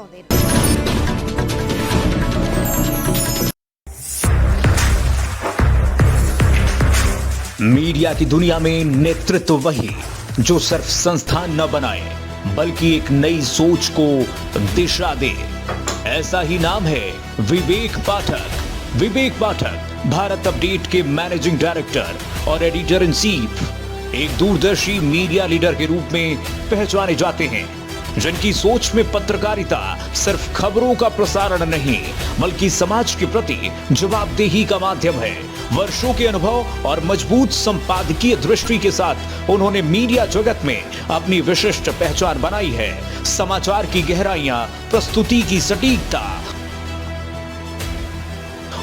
सातों दिन। मीडिया की दुनिया में नेतृत्व वही जो सिर्फ संस्थान न बनाए बल्कि एक नई सोच को दिशा दे। ऐसा ही नाम है विवेक पाठक। विवेक पाठक भारत अपडेट के मैनेजिंग डायरेक्टर और एडिटर इन चीफ एक दूरदर्शी मीडिया लीडर के रूप में पहचाने जाते हैं, जिनकी सोच में पत्रकारिता सिर्फ खबरों का प्रसारण नहीं बल्कि समाज के प्रति जवाबदेही का माध्यम है। वर्षों के अनुभव और मजबूत संपादकीय दृष्टि के साथ उन्होंने मीडिया जगत में अपनी विशिष्ट पहचान बनाई है। समाचार की गहराइयां, प्रस्तुति की सटीकता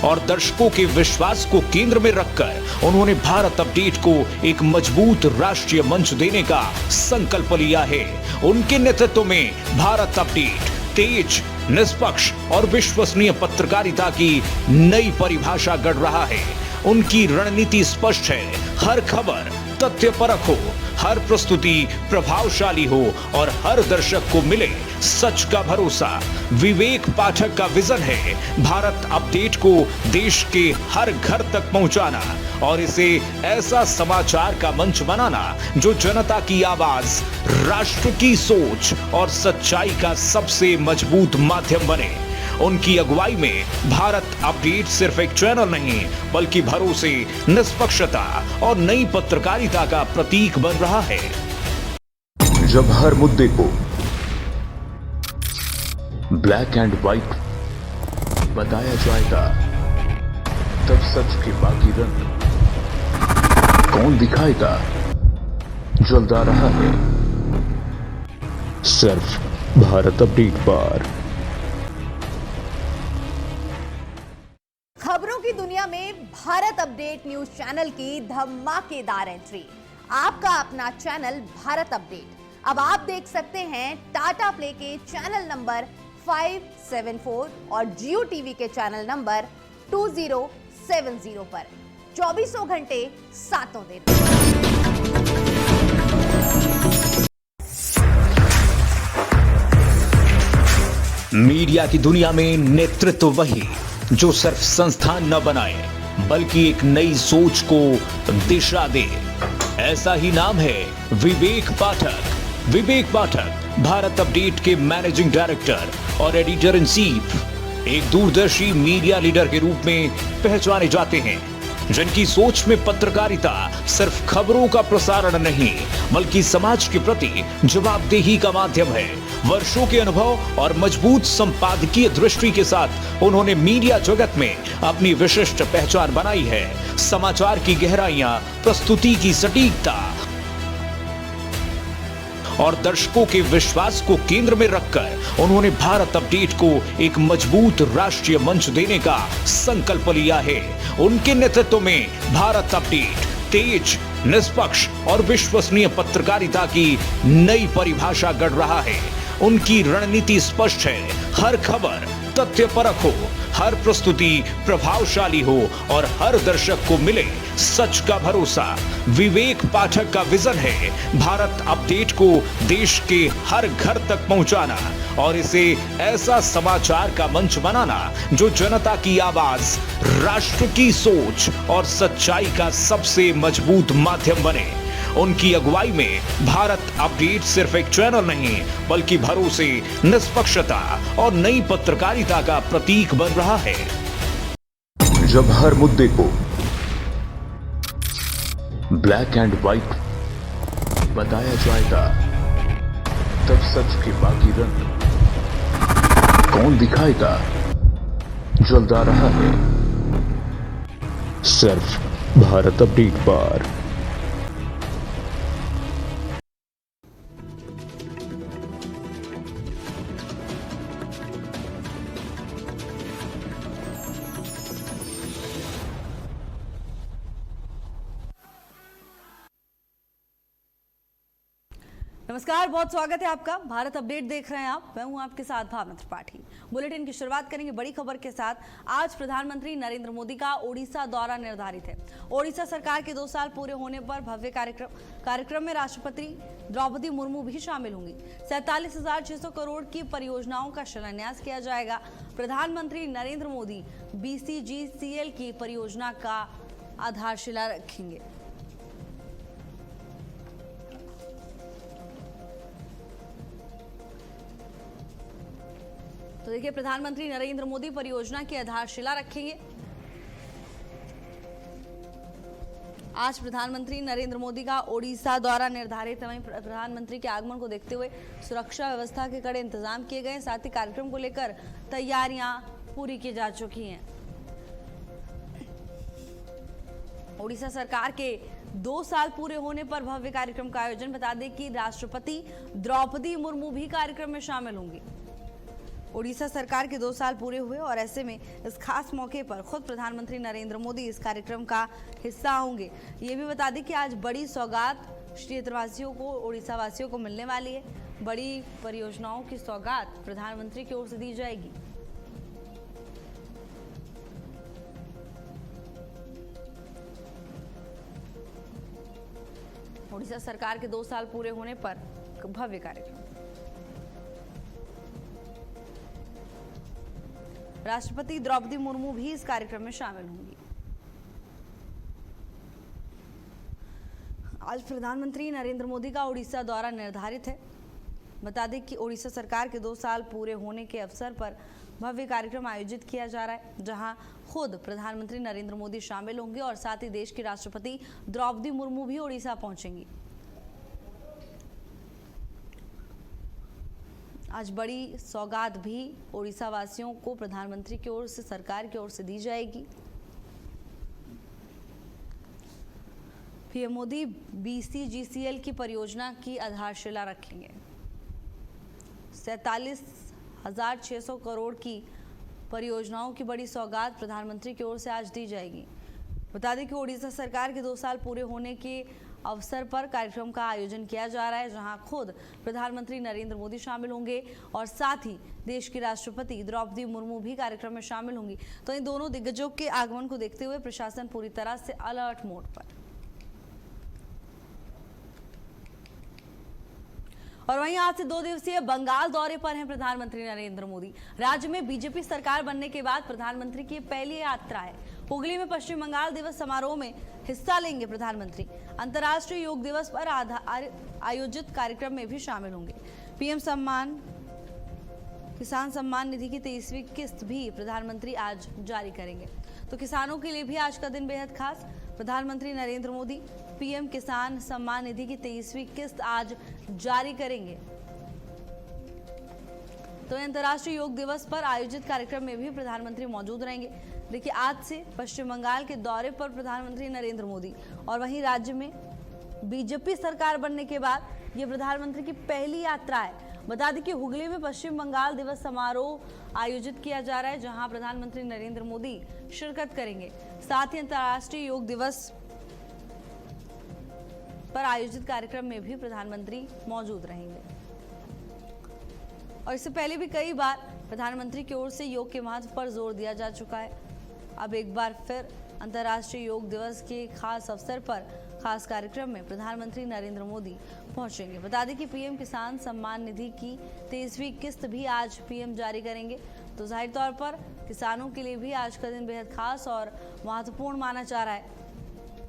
और दर्शकों के विश्वास को केंद्र में रखकर उन्होंने भारत अपडेट को एक मजबूत राष्ट्रीय मंच देने का संकल्प लिया है। उनके नेतृत्व में भारत अपडेट तेज, निष्पक्ष और विश्वसनीय पत्रकारिता की नई परिभाषा गढ़ रहा है। उनकी रणनीति स्पष्ट है, हर खबर तथ्यपरक हो, हर प्रस्तुति प्रभावशाली हो और हर दर्शक को मिले सच का भरोसा। विवेक पाठक का विजन है भारत अपडेट को देश के हर घर तक पहुंचाना और इसे ऐसा समाचार का मंच बनाना जो जनता की आवाज, राष्ट्र की सोच और सच्चाई का सबसे मजबूत माध्यम बने। उनकी अगुवाई में भारत अपडेट सिर्फ एक चैनल नहीं बल्कि भरोसे, निष्पक्षता और नई पत्रकारिता का प्रतीक बन रहा है। जब हर मुद्दे को ब्लैक एंड व्हाइट बताया जाएगा, तब सच के बाकी रंग कौन दिखाएगा? जल्द आ रहा है सिर्फ भारत अपडेट पर। खबरों की दुनिया में भारत अपडेट न्यूज चैनल की धमाकेदार एंट्री। आपका अपना चैनल भारत अपडेट अब आप देख सकते हैं टाटा प्ले के चैनल नंबर 574 और जियो टीवी के चैनल नंबर 2070 पर 24 घंटे सातों दिन। मीडिया की दुनिया में नेतृत्व वही जो सिर्फ संस्थान न बनाए बल्कि एक नई सोच को दिशा दे। ऐसा ही नाम है विवेक पाठक। विवेक पाठक भारत अपडेट के मैनेजिंग डायरेक्टर और एडिटर इन चीफ एक दूरदर्शी मीडिया लीडर के रूप में पहचाने जाते हैं, जिनकी सोच में पत्रकारिता सिर्फ खबरों का प्रसारण नहीं बल्कि समाज के प्रति जवाबदेही का माध्यम है। वर्षों के अनुभव और मजबूत संपादकीय दृष्टि के साथ उन्होंने मीडिया जगत में अपनी विशिष्ट पहचान बनाई है। समाचार की गहराइयां, प्रस्तुति की सटीकता और दर्शकों के विश्वास को केंद्र में रखकर उन्होंने भारत अपडेट को एक मजबूत राष्ट्रीय मंच देने का संकल्प लिया है। उनके नेतृत्व में भारत अपडेट तेज, निष्पक्ष और विश्वसनीय पत्रकारिता की नई परिभाषा गढ़ रहा है। उनकी रणनीति स्पष्ट है, हर खबर तथ्यपरक हो, हर प्रस्तुति प्रभावशाली हो और हर दर्शक को मिले सच का भरोसा। विवेक पाठक का विजन है भारत अपडेट को देश के हर घर तक पहुंचाना और इसे ऐसा समाचार का मंच बनाना जो जनता की आवाज, राष्ट्र की सोच और सच्चाई का सबसे मजबूत माध्यम बने। उनकी अगुवाई में भारत अपडेट सिर्फ एक चैनल नहीं बल्कि भरोसे, निष्पक्षता और नई पत्रकारिता का प्रतीक बन रहा है। जब हर मुद्दे को ब्लैक एंड व्हाइट बताया जाएगा, तब सच के बाकी रंग कौन दिखाएगा? जल्द आ रहा है सिर्फ भारत अपडेट पर। नमस्कार, बहुत स्वागत है आपका। भारत अपडेट देख रहे हैं आप, मैं हूं आपके साथ भावना त्रिपाठी। बुलेटिन की शुरुआत करेंगे बड़ी खबर के साथ। आज प्रधानमंत्री नरेंद्र मोदी का ओडिशा दौरा निर्धारित है। ओडिशा सरकार के 2 साल पूरे होने पर भव्य कार्यक्रम में राष्ट्रपति द्रौपदी मुर्मू भी शामिल होंगी। 47,600 करोड़ की परियोजनाओं का शिलान्यास किया जाएगा। प्रधानमंत्री नरेंद्र मोदी BCGCL की परियोजना का आधारशिला रखेंगे। तो देखिए, प्रधानमंत्री नरेंद्र मोदी परियोजना की आधारशिला रखेंगे। आज प्रधानमंत्री नरेंद्र मोदी का ओडिशा दौरा निर्धारित है। वहीं प्रधानमंत्री के आगमन को देखते हुए सुरक्षा व्यवस्था के कड़े इंतजाम किए गए हैं। साथ ही कार्यक्रम को लेकर तैयारियां पूरी की जा चुकी हैं। ओडिशा सरकार के 2 साल पूरे होने पर भव्य कार्यक्रम का आयोजन। बता दें कि राष्ट्रपति द्रौपदी मुर्मू भी कार्यक्रम में शामिल होंगी। ओडिशा सरकार के 2 साल पूरे हुए और ऐसे में इस खास मौके पर खुद प्रधानमंत्री नरेंद्र मोदी इस कार्यक्रम का हिस्सा होंगे। ये भी बता दें कि आज बड़ी सौगात क्षेत्रवासियों को, ओडिशा वासियों को मिलने वाली है। बड़ी परियोजनाओं की सौगात प्रधानमंत्री की ओर से दी जाएगी। ओडिशा सरकार के 2 साल पूरे होने पर भव्य कार्यक्रम। राष्ट्रपति द्रौपदी मुर्मू भी इस कार्यक्रम में शामिल होंगी। आज प्रधानमंत्री नरेंद्र मोदी का ओडिशा दौरा निर्धारित है। बता दें कि ओडिशा सरकार के 2 साल पूरे होने के अवसर पर भव्य कार्यक्रम आयोजित किया जा रहा है, जहां खुद प्रधानमंत्री नरेंद्र मोदी शामिल होंगे और साथ ही देश की राष्ट्रपति द्रौपदी मुर्मू भी ओडिशा पहुंचेंगी। आज बड़ी सौगात भी ओडिशा वासियों को प्रधानमंत्री की ओर से, सरकार की ओर से दी जाएगी। पीएम मोदी BCGCL की परियोजना की आधारशिला रखेंगे। 47,600 करोड़ की परियोजनाओं की बड़ी सौगात प्रधानमंत्री की ओर से आज दी जाएगी। बता दें कि ओडिशा सरकार के 2 साल पूरे होने के अवसर पर कार्यक्रम का आयोजन किया जा रहा है, जहां खुद प्रधानमंत्री नरेंद्र मोदी शामिल होंगे और साथ ही देश की राष्ट्रपति द्रौपदी मुर्मू भी कार्यक्रम में शामिल होंगी। तो इन दोनों दिग्गजों के आगमन को देखते हुए प्रशासन पूरी तरह से अलर्ट मोड पर। और वहीं आज से 2 दिवसीय बंगाल दौरे पर हैं प्रधानमंत्री नरेंद्र मोदी। राज्य में बीजेपी सरकार बनने के बाद प्रधानमंत्री की पहली यात्रा है। हुगली में पश्चिम बंगाल दिवस समारोह में हिस्सा लेंगे प्रधानमंत्री। अंतर्राष्ट्रीय योग दिवस पर आयोजित कार्यक्रम में भी शामिल होंगे। पीएम किसान सम्मान निधि की 23वीं किस्त भी प्रधानमंत्री आज जारी करेंगे। तो किसानों के लिए भी आज का दिन बेहद खास। प्रधानमंत्री नरेंद्र मोदी पीएम किसान सम्मान निधि की 23वीं किस्त आज जारी करेंगे। तो अंतर्राष्ट्रीय योग दिवस पर आयोजित कार्यक्रम में भी प्रधानमंत्री मौजूद रहेंगे। देखिए, आज से पश्चिम बंगाल के दौरे पर प्रधानमंत्री नरेंद्र मोदी और वहीं राज्य में बीजेपी सरकार बनने के बाद ये प्रधानमंत्री की पहली यात्रा है। बता दें कि हुगली में पश्चिम बंगाल दिवस समारोह आयोजित किया जा रहा है, जहां प्रधानमंत्री नरेंद्र मोदी शिरकत करेंगे। साथ ही अंतर्राष्ट्रीय योग दिवस पर आयोजित कार्यक्रम में भी प्रधानमंत्री मौजूद रहेंगे। और इससे पहले भी कई बार प्रधानमंत्री की ओर से योग के महत्व पर जोर दिया जा चुका है। अब एक बार फिर अंतर्राष्ट्रीय योग दिवस के खास अवसर पर खास कार्यक्रम में प्रधानमंत्री नरेंद्र मोदी पहुंचेंगे। बता दें कि पीएम किसान सम्मान निधि की 23वीं किस्त भी आज पीएम जारी करेंगे। तो जाहिर तौर पर किसानों के लिए भी आज का दिन बेहद खास और महत्वपूर्ण माना जा रहा है।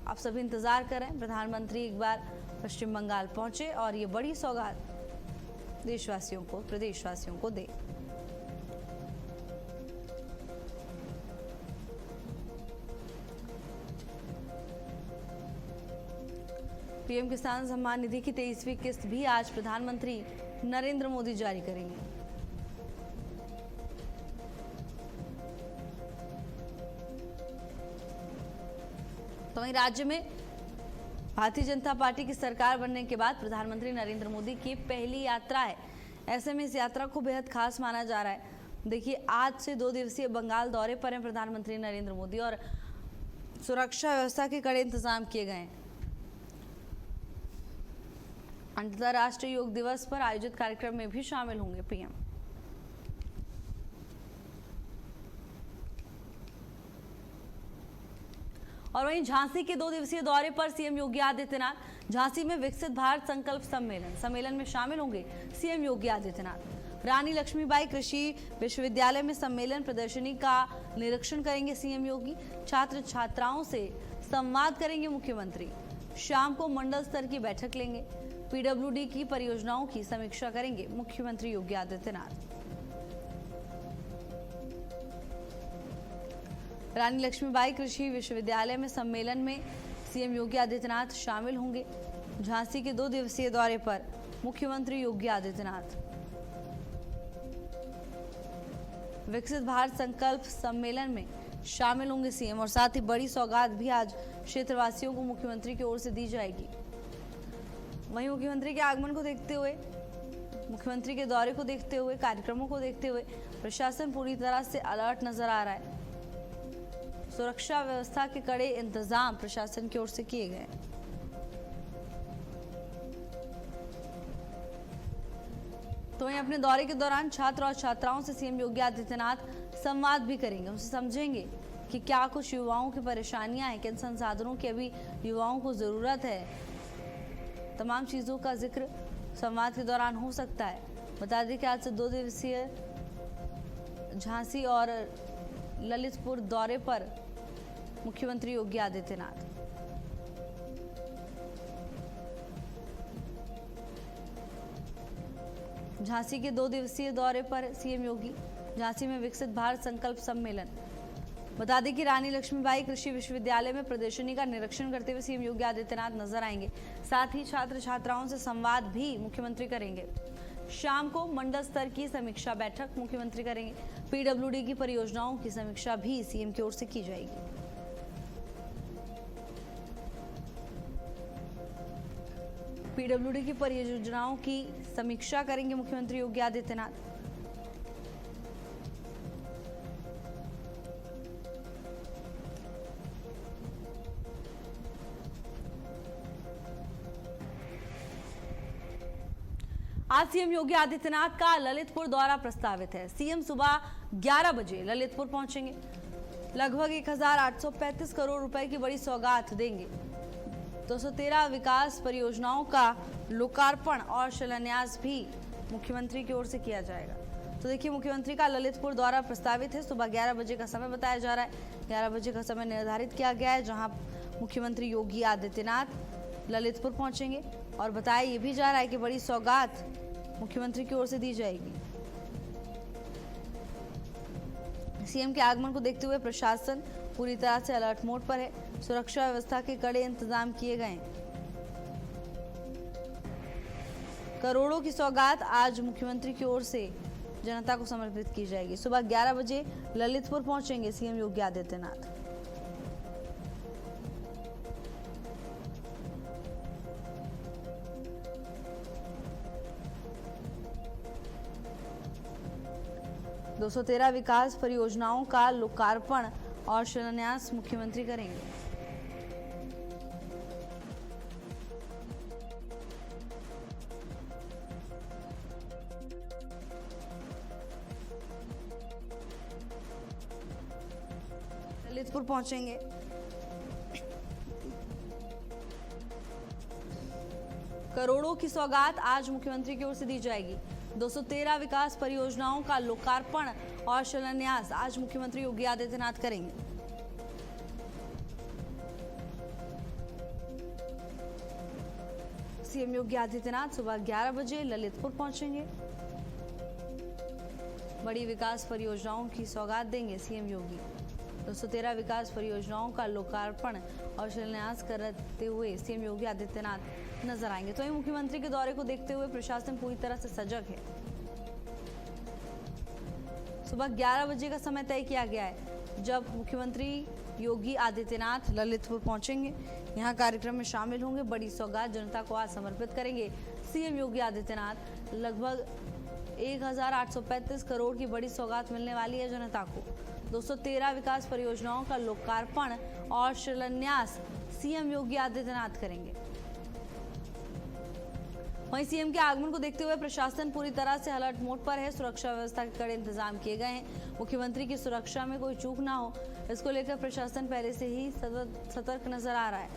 आप सभी इंतजार करें, प्रधानमंत्री एक बार पश्चिम बंगाल पहुंचे और ये बड़ी सौगात देशवासियों को, प्रदेशवासियों को दे। पीएम किसान सम्मान निधि की 23वीं किस्त भी आज प्रधानमंत्री नरेंद्र मोदी जारी करेंगे। तो वहीं राज्य में भारतीय जनता पार्टी की सरकार बनने के बाद प्रधानमंत्री नरेंद्र मोदी की पहली यात्रा है। ऐसे में इस यात्रा को बेहद खास माना जा रहा है। देखिए, आज से 2 दिवसीय बंगाल दौरे पर हैं प्रधानमंत्री नरेंद्र मोदी और सुरक्षा व्यवस्था के कड़े इंतजाम किए गए हैं। अंतर्राष्ट्रीय योग दिवस पर आयोजित कार्यक्रम में भी शामिल होंगे पीएम। और वहीं झांसी के 2 दिवसीय दौरे पर सीएम योगी आदित्यनाथ। झांसी में विकसित भारत संकल्प सम्मेलन में शामिल होंगे सीएम योगी आदित्यनाथ। रानी लक्ष्मीबाई कृषि विश्वविद्यालय में सम्मेलन प्रदर्शनी का निरीक्षण करेंगे सीएम योगी। छात्र छात्राओं से संवाद करेंगे मुख्यमंत्री। शाम को मंडल स्तर की बैठक लेंगे। पीडब्ल्यूडी की परियोजनाओं की समीक्षा करेंगे मुख्यमंत्री योगी आदित्यनाथ। रानी लक्ष्मीबाई कृषि विश्वविद्यालय में सम्मेलन में सीएम योगी आदित्यनाथ शामिल होंगे। झांसी के 2 दिवसीय दौरे पर मुख्यमंत्री योगी आदित्यनाथ। विकसित भारत संकल्प सम्मेलन में शामिल होंगे सीएम और साथ ही बड़ी सौगात भी आज क्षेत्रवासियों को मुख्यमंत्री की ओर से दी जाएगी। वहीं मुख्यमंत्री के आगमन को देखते हुए, मुख्यमंत्री के दौरे को देखते हुए, कार्यक्रमों को देखते हुए प्रशासन पूरी तरह से अलर्ट नजर आ रहा है। सुरक्षा व्यवस्था के कड़े इंतजाम प्रशासन की ओर से किए गए। तो वहीं अपने दौरे के दौरान छात्र और छात्राओं से सीएम योगी आदित्यनाथ संवाद भी करेंगे। उनसे समझेंगे कि क्या कुछ युवाओं की परेशानियां हैं, किन संसाधनों की अभी युवाओं को जरूरत है। तमाम चीजों का जिक्र संवाद के दौरान हो सकता है। बता दें कि आज से 2 दिवसीय झांसी और ललितपुर दौरे पर मुख्यमंत्री योगी आदित्यनाथ। झांसी के 2 दिवसीय दौरे पर सीएम योगी। झांसी में विकसित भारत संकल्प सम्मेलन। बता दें कि रानी लक्ष्मीबाई कृषि विश्वविद्यालय में प्रदर्शनी का निरीक्षण करते हुए सीएम योगी आदित्यनाथ नजर आएंगे। साथ ही छात्र छात्राओं से संवाद भी मुख्यमंत्री करेंगे। शाम को मंडल स्तर की समीक्षा बैठक मुख्यमंत्री करेंगे। पीडब्ल्यूडी की परियोजनाओं की समीक्षा भी सीएम की ओर से की जाएगी। पीडब्ल्यूडी की परियोजनाओं की समीक्षा करेंगे मुख्यमंत्री योगी आदित्यनाथ। आज सीएम योगी आदित्यनाथ का ललितपुर दौरा प्रस्तावित है। सीएम सुबह 11 बजे ललितपुर पहुंचेंगे। लगभग 1835 करोड़ रुपए की बड़ी सौगात देंगे। 213 विकास परियोजनाओं का लोकार्पण और शिलान्यास भी मुख्यमंत्री की ओर से किया जाएगा। तो देखिए, मुख्यमंत्री का ललितपुर दौरा प्रस्तावित है। सुबह 11 बजे का समय बताया जा रहा है। 11 बजे का समय निर्धारित किया गया है, जहां मुख्यमंत्री योगी आदित्यनाथ ललितपुर पहुंचेंगे। और बताया ये भी जा रहा है कि बड़ी सौगात मुख्यमंत्री की ओर से दी जाएगी। सीएम के आगमन को देखते हुए प्रशासन पूरी तरह से अलर्ट मोड पर है। सुरक्षा व्यवस्था के कड़े इंतजाम किए गए हैं। करोड़ों की सौगात आज मुख्यमंत्री की ओर से जनता को समर्पित की जाएगी। सुबह 11 बजे ललितपुर पहुंचेंगे सीएम योगी आदित्यनाथ। दो 213 विकास परियोजनाओं का लोकार्पण और शिलान्यास मुख्यमंत्री करेंगे। ललितपुर पहुंचेंगे। करोड़ों की सौगात आज मुख्यमंत्री की ओर से दी जाएगी। 213 विकास परियोजनाओं का लोकार्पण और शिलान्यास आज मुख्यमंत्री योगी आदित्यनाथ करेंगे। सीएम योगी आदित्यनाथ सुबह 11 बजे ललितपुर पहुंचेंगे। बड़ी विकास परियोजनाओं की सौगात देंगे सीएम योगी। 213 विकास परियोजनाओं का लोकार्पण और शिलान्यास करते हुए सीएम योगी आदित्यनाथ नजर आएंगे। तो वहीं मुख्यमंत्री के दौरे को देखते हुए प्रशासन पूरी तरह से सजग है। सुबह 11 बजे का समय तय किया गया है, जब मुख्यमंत्री योगी आदित्यनाथ ललितपुर पहुंचेंगे। यहां कार्यक्रम में शामिल होंगे। बड़ी सौगात जनता को आज समर्पित करेंगे सीएम योगी आदित्यनाथ। लगभग 1835 करोड़ की बड़ी सौगात मिलने वाली है जनता को। 213 विकास परियोजनाओं का लोकार्पण और शिलान्यास सीएम योगी आदित्यनाथ करेंगे। वहीं सीएम के आगमन को देखते हुए प्रशासन पूरी तरह से अलर्ट मोड पर है। सुरक्षा व्यवस्था के कड़े इंतजाम किए गए हैं। मुख्यमंत्री की सुरक्षा में कोई चूक ना हो, इसको लेकर प्रशासन पहले से ही सतर्क नजर आ रहा है।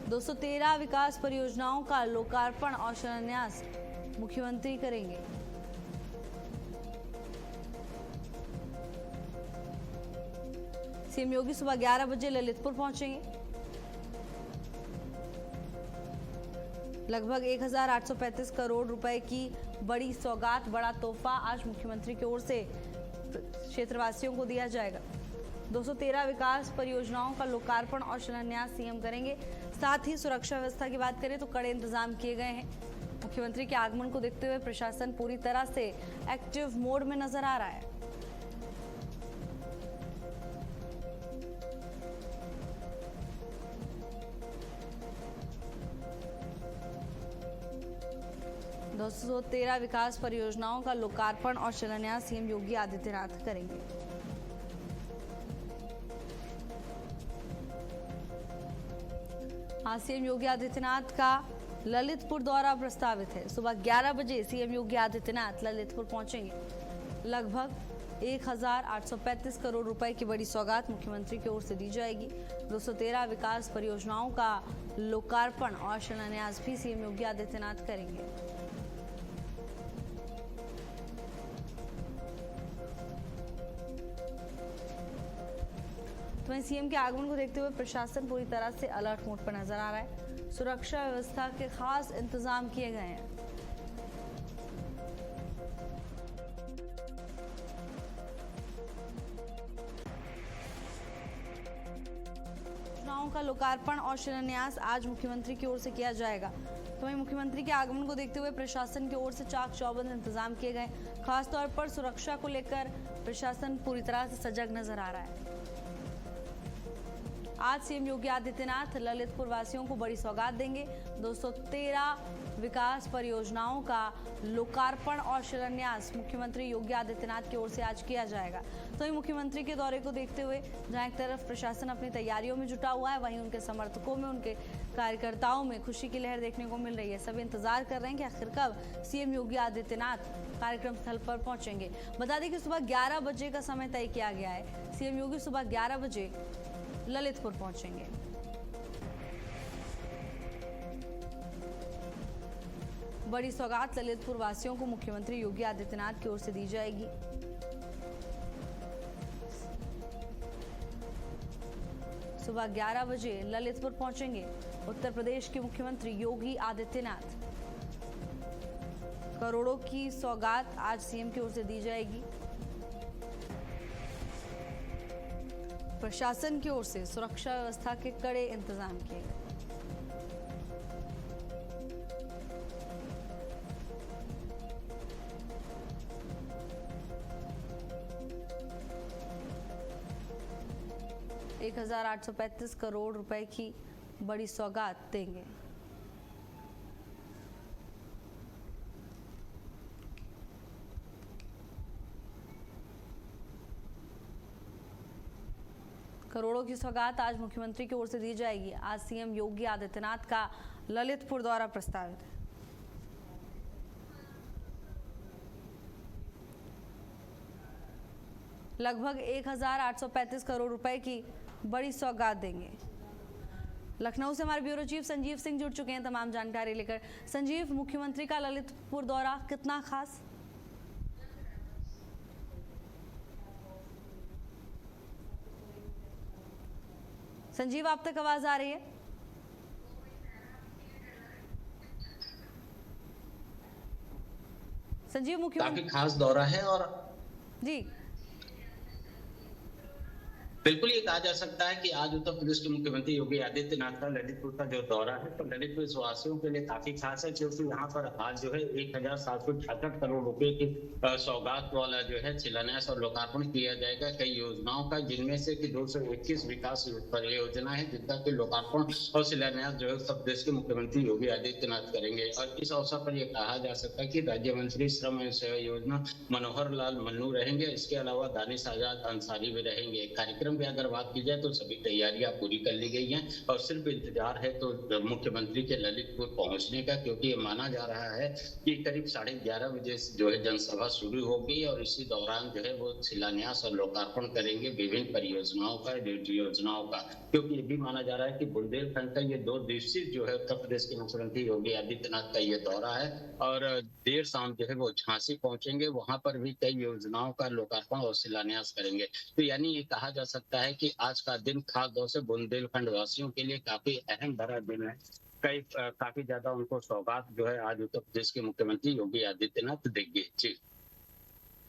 213 विकास परियोजनाओं का लोकार्पण और शिलान्यास मुख्यमंत्री करेंगे। सीएम योगी सुबह 11 बजे ललितपुर पहुंचेंगे। लगभग 1835 करोड़ रुपए की बड़ी सौगात, बड़ा तोहफा आज मुख्यमंत्री की ओर से क्षेत्रवासियों को दिया जाएगा। 213 विकास परियोजनाओं का लोकार्पण और शिलान्यास सीएम करेंगे। साथ ही सुरक्षा व्यवस्था की बात करें तो कड़े इंतजाम किए गए हैं। मुख्यमंत्री के आगमन को देखते हुए प्रशासन पूरी तरह से एक्टिव मोड में नजर आ रहा है। दो 213 विकास परियोजनाओं का लोकार्पण और शिलान्यास सीएम योगी आदित्यनाथ करेंगे। आज सीएम योगी आदित्यनाथ का ललितपुर दौरा प्रस्तावित है। सुबह 11 बजे सीएम योगी आदित्यनाथ ललितपुर पहुंचेंगे। लगभग 1835 करोड़ रुपए की बड़ी सौगात मुख्यमंत्री की ओर से दी जाएगी। 213 विकास परियोजनाओं का लोकार्पण और शिलान्यास भी सीएम योगी आदित्यनाथ करेंगे। तो वहीं सीएम के आगमन को देखते हुए प्रशासन पूरी तरह से अलर्ट मोड पर नजर आ रहा है। सुरक्षा व्यवस्था के खास इंतजाम किए गए हैं। योजनाओं का लोकार्पण और शिलान्यास आज मुख्यमंत्री की ओर से किया जाएगा। तो वहीं मुख्यमंत्री के आगमन को देखते हुए प्रशासन की ओर से चाक चौबंद इंतजाम किए गए। खासतौर पर सुरक्षा को लेकर प्रशासन पूरी तरह से सजग नजर आ रहा है। आज सीएम योगी आदित्यनाथ ललितपुर वासियों को बड़ी सौगात देंगे। 213 विकास परियोजनाओं का लोकार्पण और शिलान्यास मुख्यमंत्री योगी आदित्यनाथ की ओर से आज किया जाएगा। तो ही मुख्यमंत्री के दौरे को देखते हुए जहां एक तरफ प्रशासन अपनी तैयारियों में जुटा हुआ है, वहीं उनके समर्थकों में, उनके कार्यकर्ताओं में खुशी की लहर देखने को मिल रही है। सभी इंतजार कर रहे हैं कि आखिर कब सीएम योगी आदित्यनाथ कार्यक्रम स्थल पर पहुंचेंगे। बता दें कि सुबह 11 बजे का समय तय किया गया है। सीएम योगी सुबह 11 बजे ललितपुर पहुंचेंगे। बड़ी सौगात ललितपुर वासियों को मुख्यमंत्री योगी आदित्यनाथ की ओर से दी जाएगी। सुबह 11 बजे ललितपुर पहुंचेंगे उत्तर प्रदेश के मुख्यमंत्री योगी आदित्यनाथ। करोड़ों की सौगात आज सीएम की ओर से दी जाएगी। प्रशासन की ओर से सुरक्षा व्यवस्था के कड़े इंतजाम किए गए। एक 1835 करोड़ रुपए की बड़ी सौगात देंगे। करोड़ों की सौगात आज मुख्यमंत्री की ओर से दी जाएगी। आज सीएम योगी आदित्यनाथ का ललितपुर दौरा प्रस्तावित है। लगभग 1835 करोड़ रुपए की बड़ी सौगात देंगे। लखनऊ से हमारे ब्यूरो चीफ संजीव सिंह जुड़ चुके हैं तमाम जानकारी लेकर। संजीव, मुख्यमंत्री का ललितपुर दौरा कितना खास? संजीव, आप तक आवाज आ रही है? संजीव, मुख्यमंत्री काफी खास दौरा है और जी बिल्कुल ये कहा जा सकता है कि आज उत्तर प्रदेश के मुख्यमंत्री योगी आदित्यनाथ का ललितपुर का जो दौरा है तो ललितपुर वासियों के लिए काफी खास है, क्योंकि यहाँ पर आज जो है 1768 करोड़ रुपए की सौगात वाला जो है शिलान्यास और लोकार्पण किया जाएगा कई योजनाओं का, जिनमें से कि 221 विकास परियोजना है जिनका कि लोकार्पण और शिलान्यास जो है उत्तर प्रदेश के मुख्यमंत्री योगी आदित्यनाथ करेंगे। और इस अवसर पर यह कहा जा सकता है कि राज्य मंत्री श्रम एवं सेवा योजना मनोहर लाल मन्नू रहेंगे। इसके अलावा दानिश आजाद अंसारी भी रहेंगे। कार्यक्रम कार्यक्रम की अगर बात की जाए तो सभी तैयारियां पूरी कर ली गई हैं और सिर्फ इंतजार है तो मुख्यमंत्री के ललितपुर पहुंचने का, क्योंकि ये माना जा रहा है कि करीब 11:30 बजे जो है जनसभा शुरू होगी और इसी दौरान जो है वो शिलान्यास और लोकार्पण करेंगे विभिन्न परियोजनाओं का, योजनाओं का, क्योंकि ये भी माना जा रहा है कि बुंदेलखंड का ये 2 दिवसीय जो है उत्तर प्रदेश के मुख्यमंत्री योगी आदित्यनाथ का ये दौरा है और देर शाम जो है वो झांसी पहुंचेंगे, वहां पर भी कई योजनाओं का लोकार्पण और शिलान्यास करेंगे। तो यानी ये कहा जा सकता है कि आज का दिन खास तौर से बुंदेलखंड वासियों के लिए काफी अहम भरा दिन है। काफी ज्यादा उनको सौगात जो है आज उत्तर प्रदेश के मुख्यमंत्री योगी आदित्यनाथ देंगे। जी,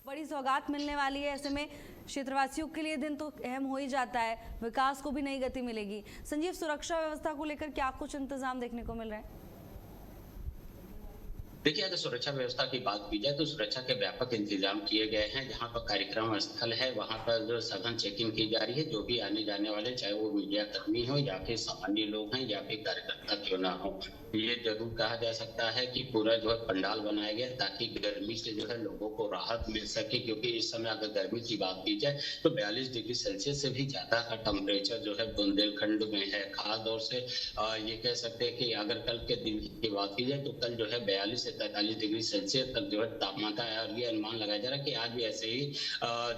बड़ी सौगात मिलने वाली है, ऐसे में क्षेत्रवासियों के लिए दिन तो अहम हो ही जाता है, विकास को भी नई गति मिलेगी। संजीव, सुरक्षा व्यवस्था को लेकर क्या कुछ इंतजाम देखने को मिल रहे हैं? देखिए, अगर सुरक्षा व्यवस्था की बात की जाए तो सुरक्षा के व्यापक इंतजाम किए गए हैं। जहां पर कार्यक्रम स्थल है वहां पर जो सघन चेकिंग की जा रही है, जो भी आने जाने वाले, चाहे वो मीडिया कर्मी हो या फिर सामान्य लोग हैं या फिर कार्यकर्ता क्यों ना हो, ये जरूर कहा जा सकता है कि पूरा जो है पंडाल बनाया गया ताकि गर्मी से जो है लोगों को राहत मिल सके, क्योंकि इस समय अगर गर्मी की बात की जाए तो 42 डिग्री सेल्सियस से भी ज्यादा का टेम्परेचर जो है बुंदेलखंड में है। खास तौर से ये कह सकते हैं कि अगर कल के दिन की बात की जाए तो कल जो है 42 से 43 डिग्री सेल्सियस तक जो है तापमान था और ये अनुमान लगाया जा रहा है कि आज भी ऐसे ही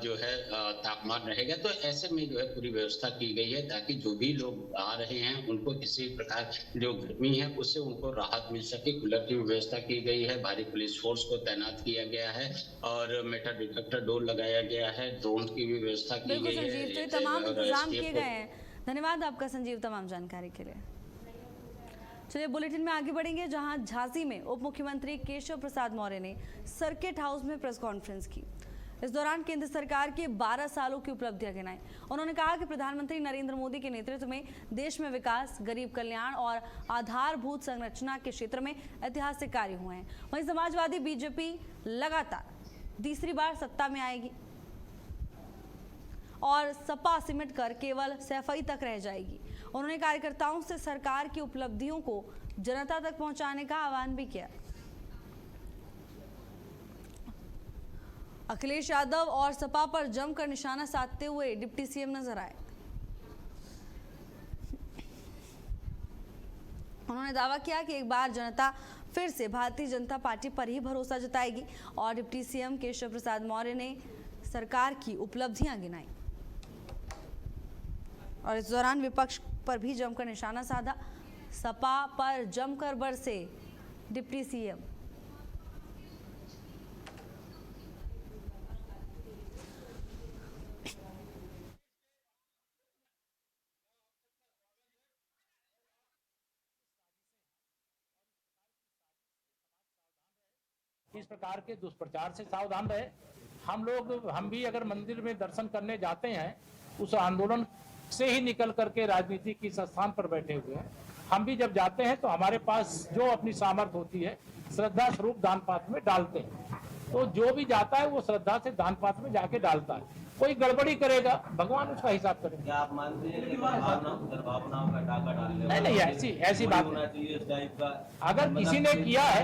जो है तापमान रहेगा। तो ऐसे में जो है पूरी व्यवस्था की गई है ताकि जो भी लोग आ रहे हैं उनको किसी प्रकार जो गर्मी है उससे उनको राहत मिल सके। कूलर की व्यवस्था की गई है, भारी पुलिस फोर्स को तैनात किया गया है और मेटल डिटेक्टर डोर लगाया गया है, ड्रोन की भी व्यवस्था की गई है। संजीव, तो ये तमाम इंतजाम किए गए हैं। धन्यवाद आपका संजीव तमाम जानकारी के लिए। चलिए बुलेटिन में आगे बढ़ेंगे, जहां झांसी में उप मुख्यमंत्री केशव प्रसाद मौर्य ने सर्किट हाउस में प्रेस कॉन्फ्रेंस की। इस दौरान केंद्र सरकार के 12 सालों की उपलब्धियां गिनाई। उन्होंने कहा कि प्रधानमंत्री नरेंद्र मोदी के नेतृत्व में देश में विकास, गरीब कल्याण और आधारभूत संरचना के क्षेत्र में ऐतिहासिक कार्य हुए हैं। वहीं समाजवादी बीजेपी लगातार तीसरी बार सत्ता में आएगी और सपा सिमट कर केवल सैफई तक रह जाएगी। उन्होंने कार्यकर्ताओं से सरकार की उपलब्धियों को जनता तक पहुंचाने का आह्वान भी किया। अखिलेश यादव और सपा पर जमकर निशाना साधते हुए डिप्टी सीएम नजर आए। उन्होंने दावा किया कि एक बार जनता फिर से भारतीय जनता पार्टी पर ही भरोसा जताएगी और डिप्टी सीएम केशव प्रसाद मौर्य ने सरकार की उपलब्धियां गिनाई और इस दौरान विपक्ष पर भी जमकर निशाना साधा। सपा पर जमकर बरसे डिप्टी सीएम। इस प्रकार के दुष्प्रचार से सावधान रहे। हम भी अगर मंदिर में दर्शन करने जाते हैं उस आंदोलन से ही निकल करके राजनीति की स्थान पर बैठे हुए हैं। हम भी जब जाते हैं तो हमारे पास जो अपनी सामर्थ्य होती है श्रद्धा स्वरूप दान पात्र में डालते हैं। तो जो भी जाता है वो श्रद्धा से दान पात्र में जाके डालता है। कोई गड़बड़ी करेगा भगवान उसका हिसाब करेंगे। क्या आप मानते हैं कि भावनाओं का टाका डालने नहीं, ऐसी बात नहीं। इस टाइप का अगर किसी ने किया है,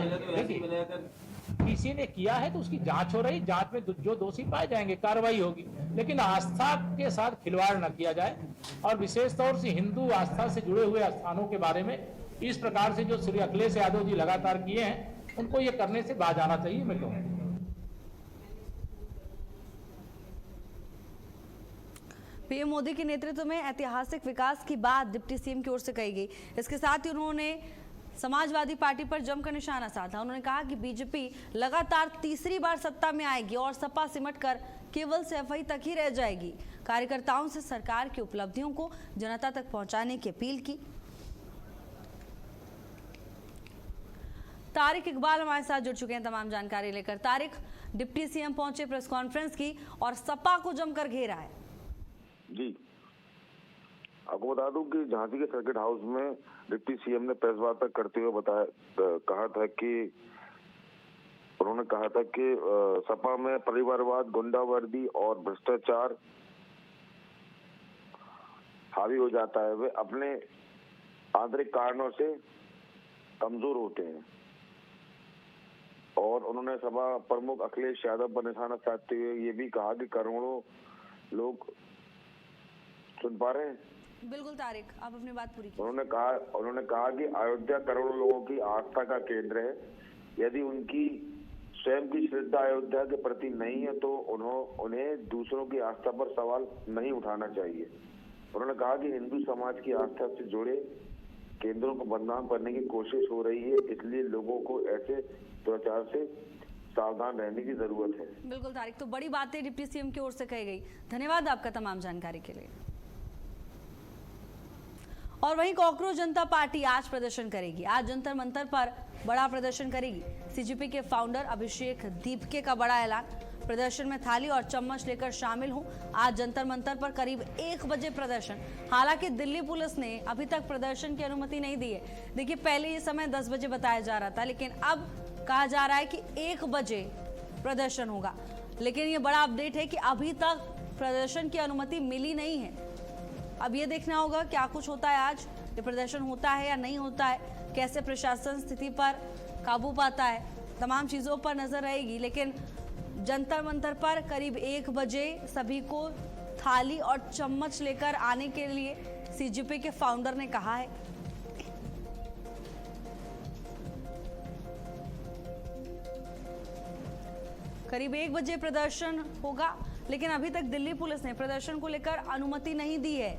किसी ने किया है तो उसकी जांच हो रही, जांच में जो दोषी पाए जाएंगे कार्रवाई होगी, लेकिन आस्था के साथ खिलवाड़ न किया जाए। और विशेष तौर से हिंदू आस्था से जुड़े हुए स्थानों के बारे में इस प्रकार से जो श्री अखिलेश यादव जी लगातार किए हैं उनको ये करने से बाज आना चाहिए। मैं कहूँ पीएम मोदी के नेतृत्व में ऐतिहासिक विकास की बात डिप्टी सीएम की ओर से कही गई। इसके साथ ही उन्होंने समाजवादी पार्टी पर जमकर निशाना साधा। उन्होंने कहा कि बीजेपी लगातार तीसरी बार सत्ता में आएगी और सपा सिमटकर केवल सैफई तक ही रह जाएगी। कार्यकर्ताओं से सरकार की उपलब्धियों को जनता तक पहुंचाने की अपील की। तारिक इकबाल हमारे साथ जुड़ चुके हैं तमाम जानकारी लेकर। तारिक, डिप्टी सीएम पहुंचे, प्रेस कॉन्फ्रेंस की और सपा को जमकर घेरा है। जी, आपको बता दूं कि झांसी के सर्किट हाउस में डिप्टी सीएम ने प्रेस वार्ता करते हुए उन्होंने कहा था कि सपा में परिवारवाद, गुंडावर्दी और भ्रष्टाचार हावी हो जाता है। वे अपने आंतरिक कारणों से कमजोर होते हैं। और उन्होंने सपा प्रमुख अखिलेश यादव पर निशाना साधते हुए ये भी कहा कि करोड़ों लोग सुन पा रहे हैं? बिल्कुल तारिक, आप अपनी बात पूरी कीजिए। उन्होंने कहा कि अयोध्या करोड़ों लोगों की आस्था का केंद्र है। यदि उनकी स्वयं की श्रद्धा अयोध्या के प्रति नहीं है तो उन्हें दूसरों की आस्था पर सवाल नहीं उठाना चाहिए। उन्होंने कहा कि हिंदू समाज की आस्था से जुड़े केंद्रों को बदनाम करने की कोशिश हो रही है, इसलिए लोगों को ऐसे दुराचार से सावधान रहने की जरूरत है। बिल्कुल तारिक, तो बड़ी बातें डिप्टी सीएम की ओर से कही गई। धन्यवाद आपका तमाम जानकारी के लिए। और वहीं कॉकरोच जनता पार्टी आज प्रदर्शन करेगी। आज जंतर मंतर पर बड़ा प्रदर्शन करेगी। सीजेपी के फाउंडर अभिषेक दीपके का बड़ा ऐलान, प्रदर्शन में थाली और चम्मच लेकर शामिल हूं। आज जंतर मंतर पर करीब 1 बजे प्रदर्शन। हालांकि दिल्ली पुलिस ने अभी तक प्रदर्शन की अनुमति नहीं दी है। देखिए, पहले ये समय 10 बजे बताया जा रहा था, लेकिन अब कहा जा रहा है कि 1 बजे प्रदर्शन होगा। लेकिन ये बड़ा अपडेट है कि अभी तक प्रदर्शन की अनुमति मिली नहीं है। अब ये देखना होगा क्या कुछ होता है, आज ये प्रदर्शन होता है या नहीं होता है, कैसे प्रशासन स्थिति पर काबू पाता है, तमाम चीजों पर नजर रहेगी। लेकिन जंतर मंतर पर करीब 1 बजे सभी को थाली और चम्मच लेकर आने के लिए सीजेपी के फाउंडर ने कहा है। करीब 1 बजे प्रदर्शन होगा, लेकिन अभी तक दिल्ली पुलिस ने प्रदर्शन को लेकर अनुमति नहीं दी है।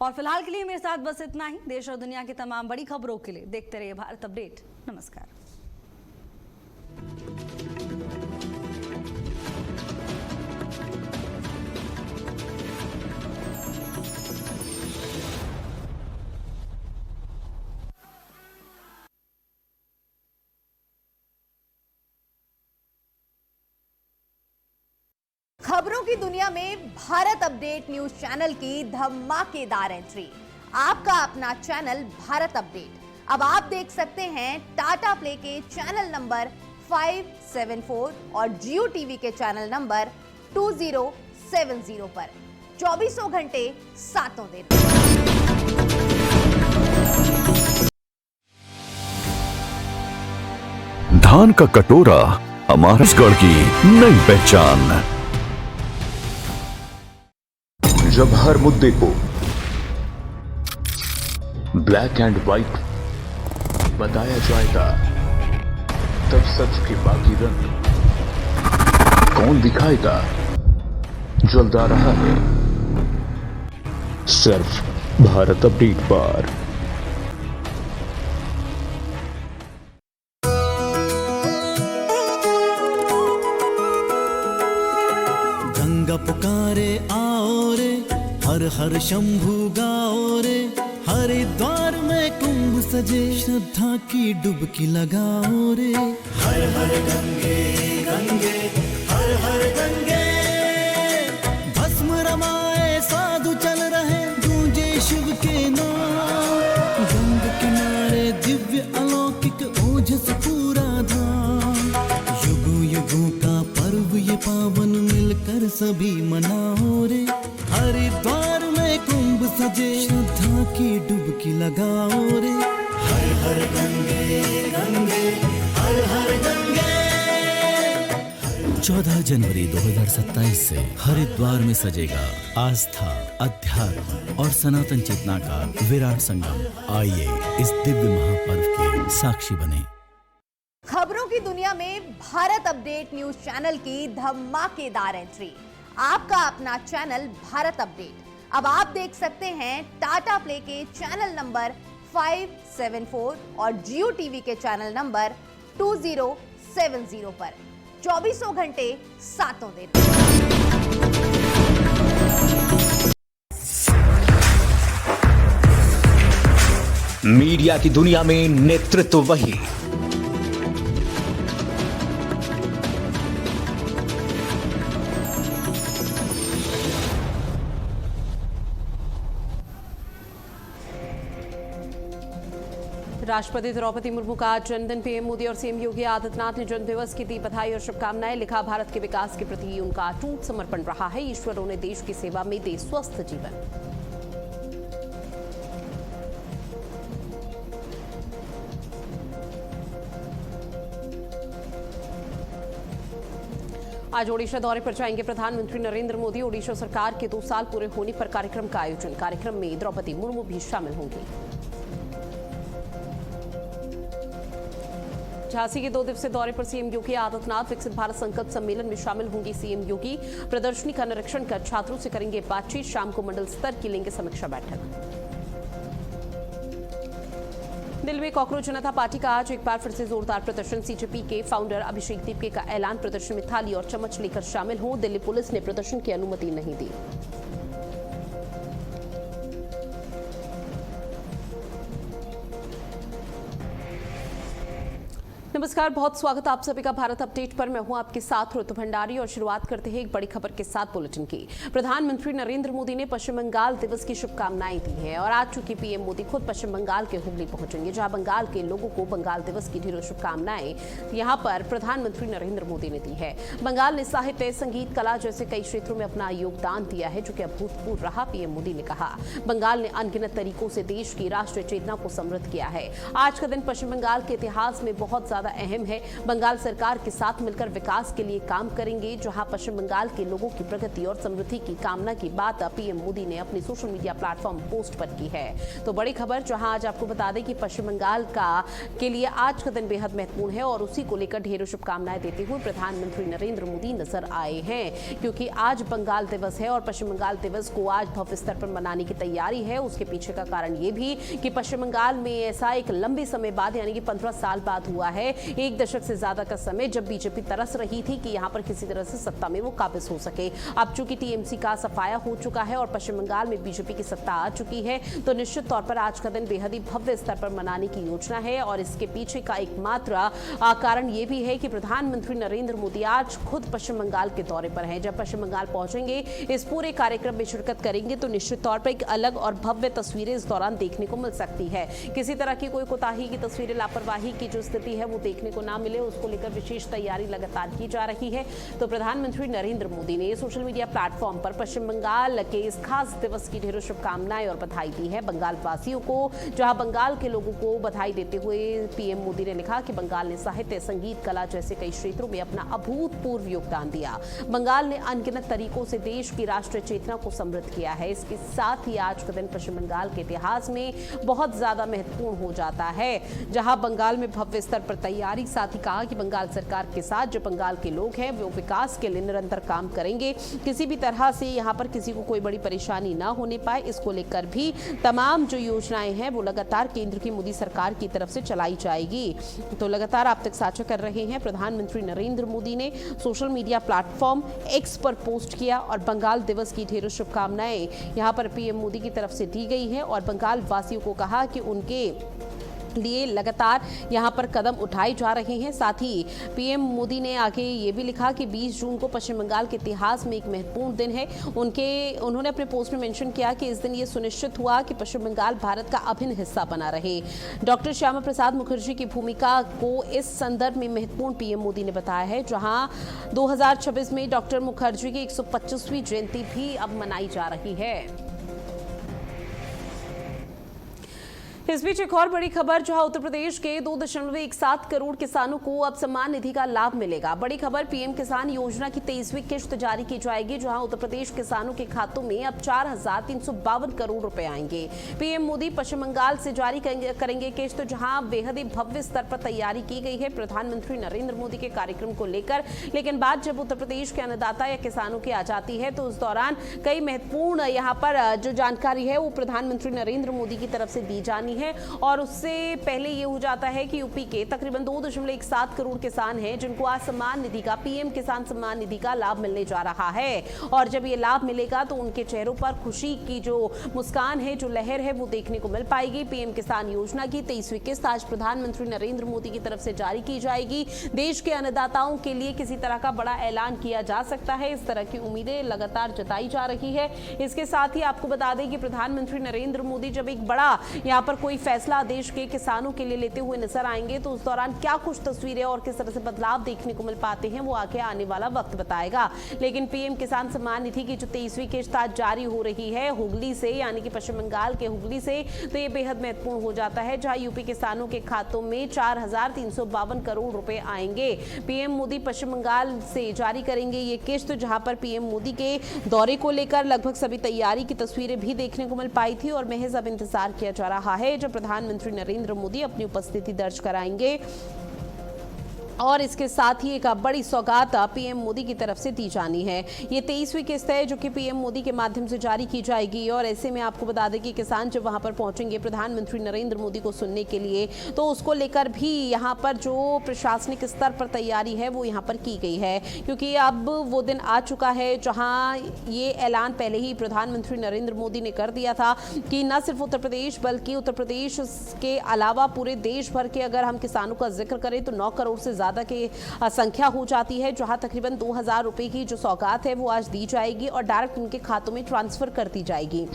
और फिलहाल के लिए मेरे साथ बस इतना ही। देश और दुनिया की तमाम बड़ी खबरों के लिए देखते रहिए भारत अपडेट। नमस्कार। खबरों की दुनिया में भारत अपडेट न्यूज चैनल की धमाकेदार एंट्री। आपका अपना चैनल भारत अपडेट अब आप देख सकते हैं टाटा प्ले के चैनल नंबर 574 और जियो टीवी के चैनल नंबर 2070 पर 24 घंटे 7 दिन। धान का कटोरा हमारे छत्तीसगढ़ की नई पहचान। जब हर मुद्दे को ब्लैक एंड व्हाइट बताया जाएगा, तब सच के बाकी रंग कौन दिखाएगा? जल्द आ रहा है सिर्फ भारत अपडेट पर। गंगा पुकारे आओ रे, हर हर शंभु गाओ रे, हरिद्वार में कुंभ सजे, श्रद्धा की डुबकी लगाओ रे। हर हर गंगे गंगे हर हर गंगे, भस्म रमाए साधु चल रहे, गूंजे शिव के नाम। गंगा किनारे दिव्य अलौकिक ओजस पूरा धाम, युगों युगों का पर्व ये पावन मिलकर सभी मनाओ रे। हरिद्वार में कुंभ सजे, श्रद्धा की डुबकी लगाओ रे। हर हर गंगे गंगे हर हर गंगे। 14 जनवरी 2027 से हरिद्वार में सजेगा आस्था, अध्यात्म और सनातन चेतना का विराट संगम। आइए इस दिव्य महापर्व के साक्षी बने। खबरों की दुनिया में भारत अपडेट न्यूज चैनल की धमाकेदार एंट्री। आपका अपना चैनल भारत अपडेट अब आप देख सकते हैं टाटा प्ले के चैनल नंबर 574 और जियो टीवी के चैनल नंबर 2070 पर 24 घंटे 7 दिन। मीडिया की दुनिया में नेतृत्व वही, राष्ट्रपति द्रौपदी मुर्मू का आज जन्मदिन। पीएम मोदी और सीएम योगी आदित्यनाथ ने जन्म दिवस की दी बधाई और शुभकामनाएं। लिखा, भारत के विकास के प्रति उनका अटूट समर्पण रहा है। ईश्वर उन्हें देश की सेवा में दे स्वस्थ जीवन। आज ओडिशा दौरे पर जाएंगे प्रधानमंत्री नरेंद्र मोदी। ओडिशा सरकार के 2 साल पूरे होने पर कार्यक्रम का आयोजन। कार्यक्रम में द्रौपदी मुर्मू भी शामिल होंगी। झांसी के 2 दिवसीय दौरे पर सीएम योगी आदित्यनाथ। विकसित भारत संकल्प सम्मेलन में शामिल होंगे सीएम योगी। प्रदर्शनी का निरीक्षण कर छात्रों से करेंगे बातचीत। शाम को मंडल स्तर की लेंगे समीक्षा बैठक। दिल्ली में कॉकरोच जनता पार्टी का आज एक बार फिर से जोरदार प्रदर्शन। सीजेपी के फाउंडर अभिषेक दीपके का ऐलान, प्रदर्शन में थाली और चम्मच लेकर शामिल हो। दिल्ली पुलिस ने प्रदर्शन की अनुमति नहीं दी। नमस्कार, बहुत स्वागत आप सभी का भारत अपडेट पर। मैं हूं आपके साथ ऋतु भंडारी और शुरुआत करते हैं एक बड़ी खबर के साथ बुलेटिन की। प्रधानमंत्री नरेंद्र मोदी ने पश्चिम बंगाल दिवस की शुभकामनाएं दी हैं और आज चूंकि पीएम मोदी खुद पश्चिम बंगाल के हुगली पहुंचेंगे, जहां बंगाल के लोगों को बंगाल दिवस की ढेरों शुभकामनाएं यहां पर प्रधानमंत्री नरेंद्र मोदी ने दी है। बंगाल ने साहित्य, संगीत, कला जैसे कई क्षेत्रों में अपना योगदान दिया है, जो कि अभूतपूर्व रहा। पीएम मोदी ने कहा, बंगाल ने अनगिनत तरीकों से देश की राष्ट्रीय चेतना को समृद्ध किया है। आज का दिन पश्चिम बंगाल के इतिहास में बहुत ज्यादा अहम है। बंगाल सरकार के साथ मिलकर विकास के लिए काम करेंगे, जहां पश्चिम बंगाल के लोगों की प्रगति और समृद्धि की कामना की बात पीएम मोदी ने अपनी सोशल मीडिया प्लेटफॉर्म पोस्ट पर की है। तो बड़ी खबर, जहां आज आपको बता दें कि पश्चिम बंगाल के लिए आज का दिन बेहद महत्वपूर्ण है और उसी को लेकर ढेरों शुभकामनाएं देते हुए प्रधानमंत्री नरेंद्र मोदी नजर आए हैं, क्योंकि आज बंगाल दिवस है और पश्चिम बंगाल दिवस को आज भव्य स्तर पर मनाने की तैयारी है। उसके पीछे का कारण ये भी कि पश्चिम बंगाल में ऐसा एक लंबे समय बाद, यानी कि 15 साल बाद हुआ है, 1 दशक से ज्यादा का समय, जब बीजेपी तरस रही थी कि यहां पर किसी तरह से सत्ता में वो काबिज हो सके। अब चूंकि टीएमसी का सफाया हो चुका है और पश्चिम बंगाल में बीजेपी की सत्ता आ चुकी है, तो निश्चित तौर पर आज का दिन बेहद ही भव्य स्तर पर मनाने की योजना है। और इसके पीछे का एकमात्र कारण यह भी है कि प्रधानमंत्री नरेंद्र मोदी आज खुद पश्चिम बंगाल के दौरे पर हैं। जब पश्चिम बंगाल पहुंचेंगे, इस पूरे कार्यक्रम में शिरकत करेंगे, तो निश्चित तौर पर एक अलग और भव्य तस्वीरें इस दौरान देखने को मिल सकती है। किसी तरह की कोई कोताही की तस्वीरें, लापरवाही की जो स्थिति है वो देखने को ना मिले, उसको लेकर विशेष तैयारी लगातार की जा रही है। तो प्रधानमंत्री नरेंद्र मोदी ने सोशल मीडिया प्लेटफॉर्म पर पश्चिम बंगाल के इस खास दिवस की ढेरों शुभकामनाएं और बधाई दी है बंगाल वासियों को। जहां बंगाल के लोगों को बधाई देते हुए पीएम मोदी ने लिखा कि बंगाल ने साहित्य, संगीत, कला जैसे कई क्षेत्रों में अपना अभूतपूर्व योगदान दिया। बंगाल ने अनगिनत तरीकों से देश की राष्ट्रीय चेतना को समृद्ध किया है। इसके साथ ही आज का दिन पश्चिम बंगाल के इतिहास में बहुत ज्यादा महत्वपूर्ण हो जाता है, जहां बंगाल में भव्य स्तर पर तैयारी। साथ ही कहा कि बंगाल सरकार के साथ जो बंगाल के लोग हैं वो विकास के लिए निरंतर काम करेंगे। किसी भी तरह से यहाँ पर किसी को कोई बड़ी परेशानी ना होने पाए, इसको लेकर भी तमाम जो योजनाएं हैं वो लगातार केंद्र की मोदी सरकार की तरफ से चलाई जाएगी। तो लगातार आप तक साझा कर रहे हैं। प्रधानमंत्री नरेंद्र मोदी ने सोशल मीडिया प्लेटफॉर्म एक्स पर पोस्ट किया और बंगाल दिवस की ढेरों शुभकामनाएं यहाँ पर पीएम मोदी की तरफ से दी गई है और बंगाल वासियों को कहा कि उनके लिए लगातार यहां पर कदम उठाए जा रहे हैं। साथ ही पीएम मोदी ने आगे ये भी लिखा कि 20 जून को पश्चिम बंगाल के इतिहास में एक महत्वपूर्ण दिन है। उन्होंने अपने पोस्ट में मेंशन किया कि इस दिन ये सुनिश्चित हुआ कि पश्चिम बंगाल भारत का अभिन्न हिस्सा बना रहे। डॉक्टर श्यामा प्रसाद मुखर्जी की भूमिका को इस संदर्भ में महत्वपूर्ण पीएम मोदी ने बताया है, जहां 2026 में डॉक्टर मुखर्जी की 125वीं जयंती भी अब मनाई जा रही है। इस बीच एक और बड़ी खबर, जहां उत्तर प्रदेश के 2.17 करोड़ किसानों को अब सम्मान निधि का लाभ मिलेगा। बड़ी खबर, पीएम किसान योजना की 23वीं किश्त जारी की जाएगी, जहां उत्तर प्रदेश किसानों के खातों में अब 4,352 करोड़ रुपए आएंगे। पीएम मोदी पश्चिम बंगाल से जारी करेंगे किश्त, जहां बेहद ही भव्य स्तर पर तैयारी की गई है प्रधानमंत्री नरेंद्र मोदी के कार्यक्रम को लेकर। लेकिन बात जब उत्तर प्रदेश के अन्नदाता या किसानों की आ जाती है, तो उस दौरान कई महत्वपूर्ण यहाँ पर जो जानकारी है वो प्रधानमंत्री नरेंद्र मोदी की तरफ से दी जानी है। और उससे पहले ये हो जाता है कि यूपी के तकरीबन 2.17 करोड़ किसान हैं, जिनको आज सम्मान निधि का, पीएम किसान सम्मान निधि का लाभ मिलने जा रहा है। और जब ये लाभ मिलेगा तो उनके चेहरों पर खुशी की जो मुस्कान है, जो लहर है, वो देखने को मिल पाएगी। पीएम किसान योजना की 23वीं किस्त आज प्रधानमंत्री नरेंद्र मोदी की तरफ से जारी की जाएगी। देश के अन्नदाताओं के लिए किसी तरह का बड़ा ऐलान किया जा सकता है, इस तरह की उम्मीदें लगातार जताई जा रही है। इसके साथ ही आपको बता दें कि प्रधानमंत्री नरेंद्र मोदी जब एक बड़ा यहाँ पर कोई फैसला देश के किसानों के लिए लेते हुए नजर आएंगे तो उस दौरान क्या कुछ तस्वीरें और किस तरह से बदलाव देखने को मिल पाते हैं वो आगे आने वाला वक्त बताएगा। लेकिन पीएम किसान सम्मान निधि की जो 23वीं किश्त आज जारी हो रही है हुगली से, यानी कि पश्चिम बंगाल के हुगली से, तो ये बेहद महत्वपूर्ण हो जाता है, जहां यूपी किसानों के खातों में 4,352 करोड़ रुपए आएंगे। पीएम मोदी पश्चिम बंगाल से जारी करेंगे ये किश्त, जहां पर पीएम मोदी के दौरे को लेकर लगभग सभी तैयारी की तस्वीरें भी देखने को मिल पाई थी और महज अब इंतजार किया जा रहा है जब प्रधानमंत्री नरेंद्र मोदी अपनी उपस्थिति दर्ज कराएंगे। और इसके साथ ही एक बड़ी सौगात पीएम मोदी की तरफ से दी जानी है। ये 23वीं किस्त है जो कि पीएम मोदी के माध्यम से जारी की जाएगी और ऐसे में आपको बता दें कि किसान जब वहां पर पहुंचेंगे प्रधानमंत्री नरेंद्र मोदी को सुनने के लिए, तो उसको लेकर भी यहां पर जो प्रशासनिक स्तर पर तैयारी है वो यहां पर की गई है, क्योंकि अब वो दिन आ चुका है जहां ये ऐलान पहले ही प्रधानमंत्री नरेंद्र मोदी ने कर दिया था कि न सिर्फ उत्तर प्रदेश बल्कि उत्तर प्रदेश के अलावा पूरे देश भर के अगर हम किसानों का जिक्र करें तो 9 करोड़ से ज्यादा की संख्या हो जाती है, जहां तकरीबन 2,000 रुपए की जो सौगात है वो आज दी जाएगी और डायरेक्ट उनके खातों में ट्रांसफर कर दी जाएगी।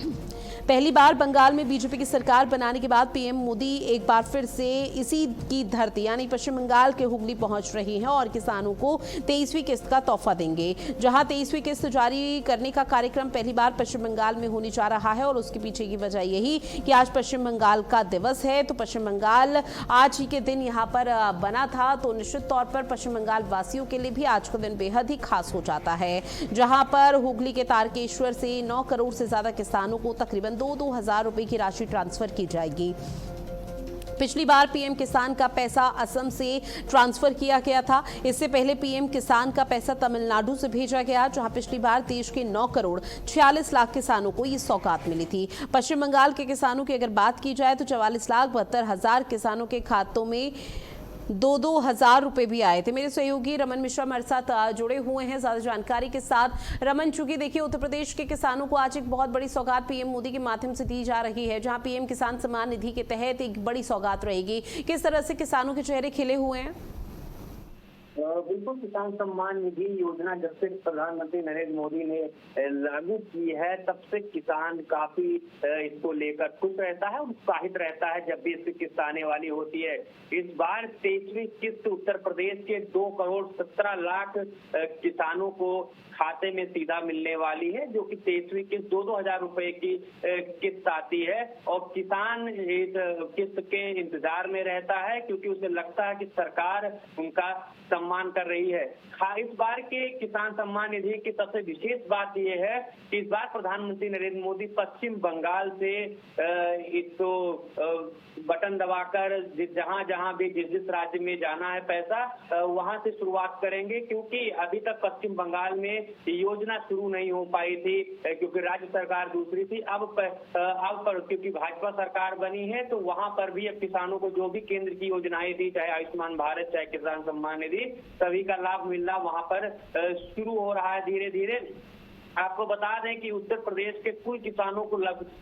पहली बार बंगाल में बीजेपी की सरकार बनाने के बाद पीएम मोदी एक बार फिर से इसी की धरती यानी पश्चिम बंगाल के हुगली पहुंच रही हैं और किसानों को 23वीं किस्त का तोहफा देंगे। जहां 23वीं किस्त जारी करने का कार्यक्रम पहली बार पश्चिम बंगाल में होने जा रहा है और उसके पीछे की वजह यही कि आज पश्चिम बंगाल का दिवस है, तो पश्चिम बंगाल आज ही के दिन यहाँ पर बना था, तो निश्चित तौर पर पश्चिम बंगाल वासियों के लिए भी आज का दिन बेहद ही खास हो जाता है, जहां पर हुगली के तारकेश्वर से 9 करोड़ से ज्यादा किसानों को तकरीबन 2-2 हजार रुपए की राशि ट्रांसफर की जाएगी। पिछली बार पीएम किसान का पैसा असम से ट्रांसफर किया गया था। इससे पहले पीएम किसान का पैसा तमिलनाडु से भेजा गया, जहां पिछली बार देश के 9 करोड़ 46 लाख किसानों को ये सौगात मिली थी। पश्चिम बंगाल के किसानों की अगर बात की जाए तो 44,72,000 किसानों के खातों में 2-2 हजार रुपए भी आए थे। मेरे सहयोगी रमन मिश्रा हमारे साथ जुड़े हुए हैं ज्यादा जानकारी के साथ। रमन, चूंकि देखिए उत्तर प्रदेश के किसानों को आज एक बहुत बड़ी सौगात पीएम मोदी के माध्यम से दी जा रही है, जहां पीएम किसान सम्मान निधि के तहत एक बड़ी सौगात रहेगी, किस तरह से किसानों के चेहरे खिले हुए हैं? बिल्कुल, किसान सम्मान निधि योजना जब से प्रधानमंत्री नरेंद्र मोदी ने लागू की है तब से किसान काफी इसको लेकर खुश रहता है, उत्साहित रहता है जब भी इसकी किस्त आने वाली होती है। इस बार 23वीं किस्त उत्तर प्रदेश के 2 करोड़ 17 लाख किसानों को खाते में सीधा मिलने वाली है, जो कि 23वीं किस्त 2-2 हजार रुपए की किस्त आती है और किसान इस किस्त के इंतजार में रहता है क्योंकि उसे लगता है कि सरकार उनका सम्मान कर रही है। इस बार के किसान सम्मान निधि की सबसे विशेष बात यह है कि इस बार प्रधानमंत्री नरेंद्र मोदी पश्चिम बंगाल से इसको बटन दबाकर जहां जहां भी जिस राज्य में जाना है पैसा वहां से शुरुआत करेंगे, क्योंकि अभी तक पश्चिम बंगाल में योजना शुरू नहीं हो पाई थी क्योंकि राज्य सरकार दूसरी थी। अब पर क्योंकि भाजपा सरकार बनी है तो वहां पर भी अब किसानों को जो भी केंद्र की योजनाएं थी, चाहे आयुष्मान भारत चाहे किसान सम्मान निधि, सभी का लाभ मिलना वहां पर शुरू हो रहा है धीरे धीरे। आपको बता दें कि उत्तर प्रदेश के कुल किसानों को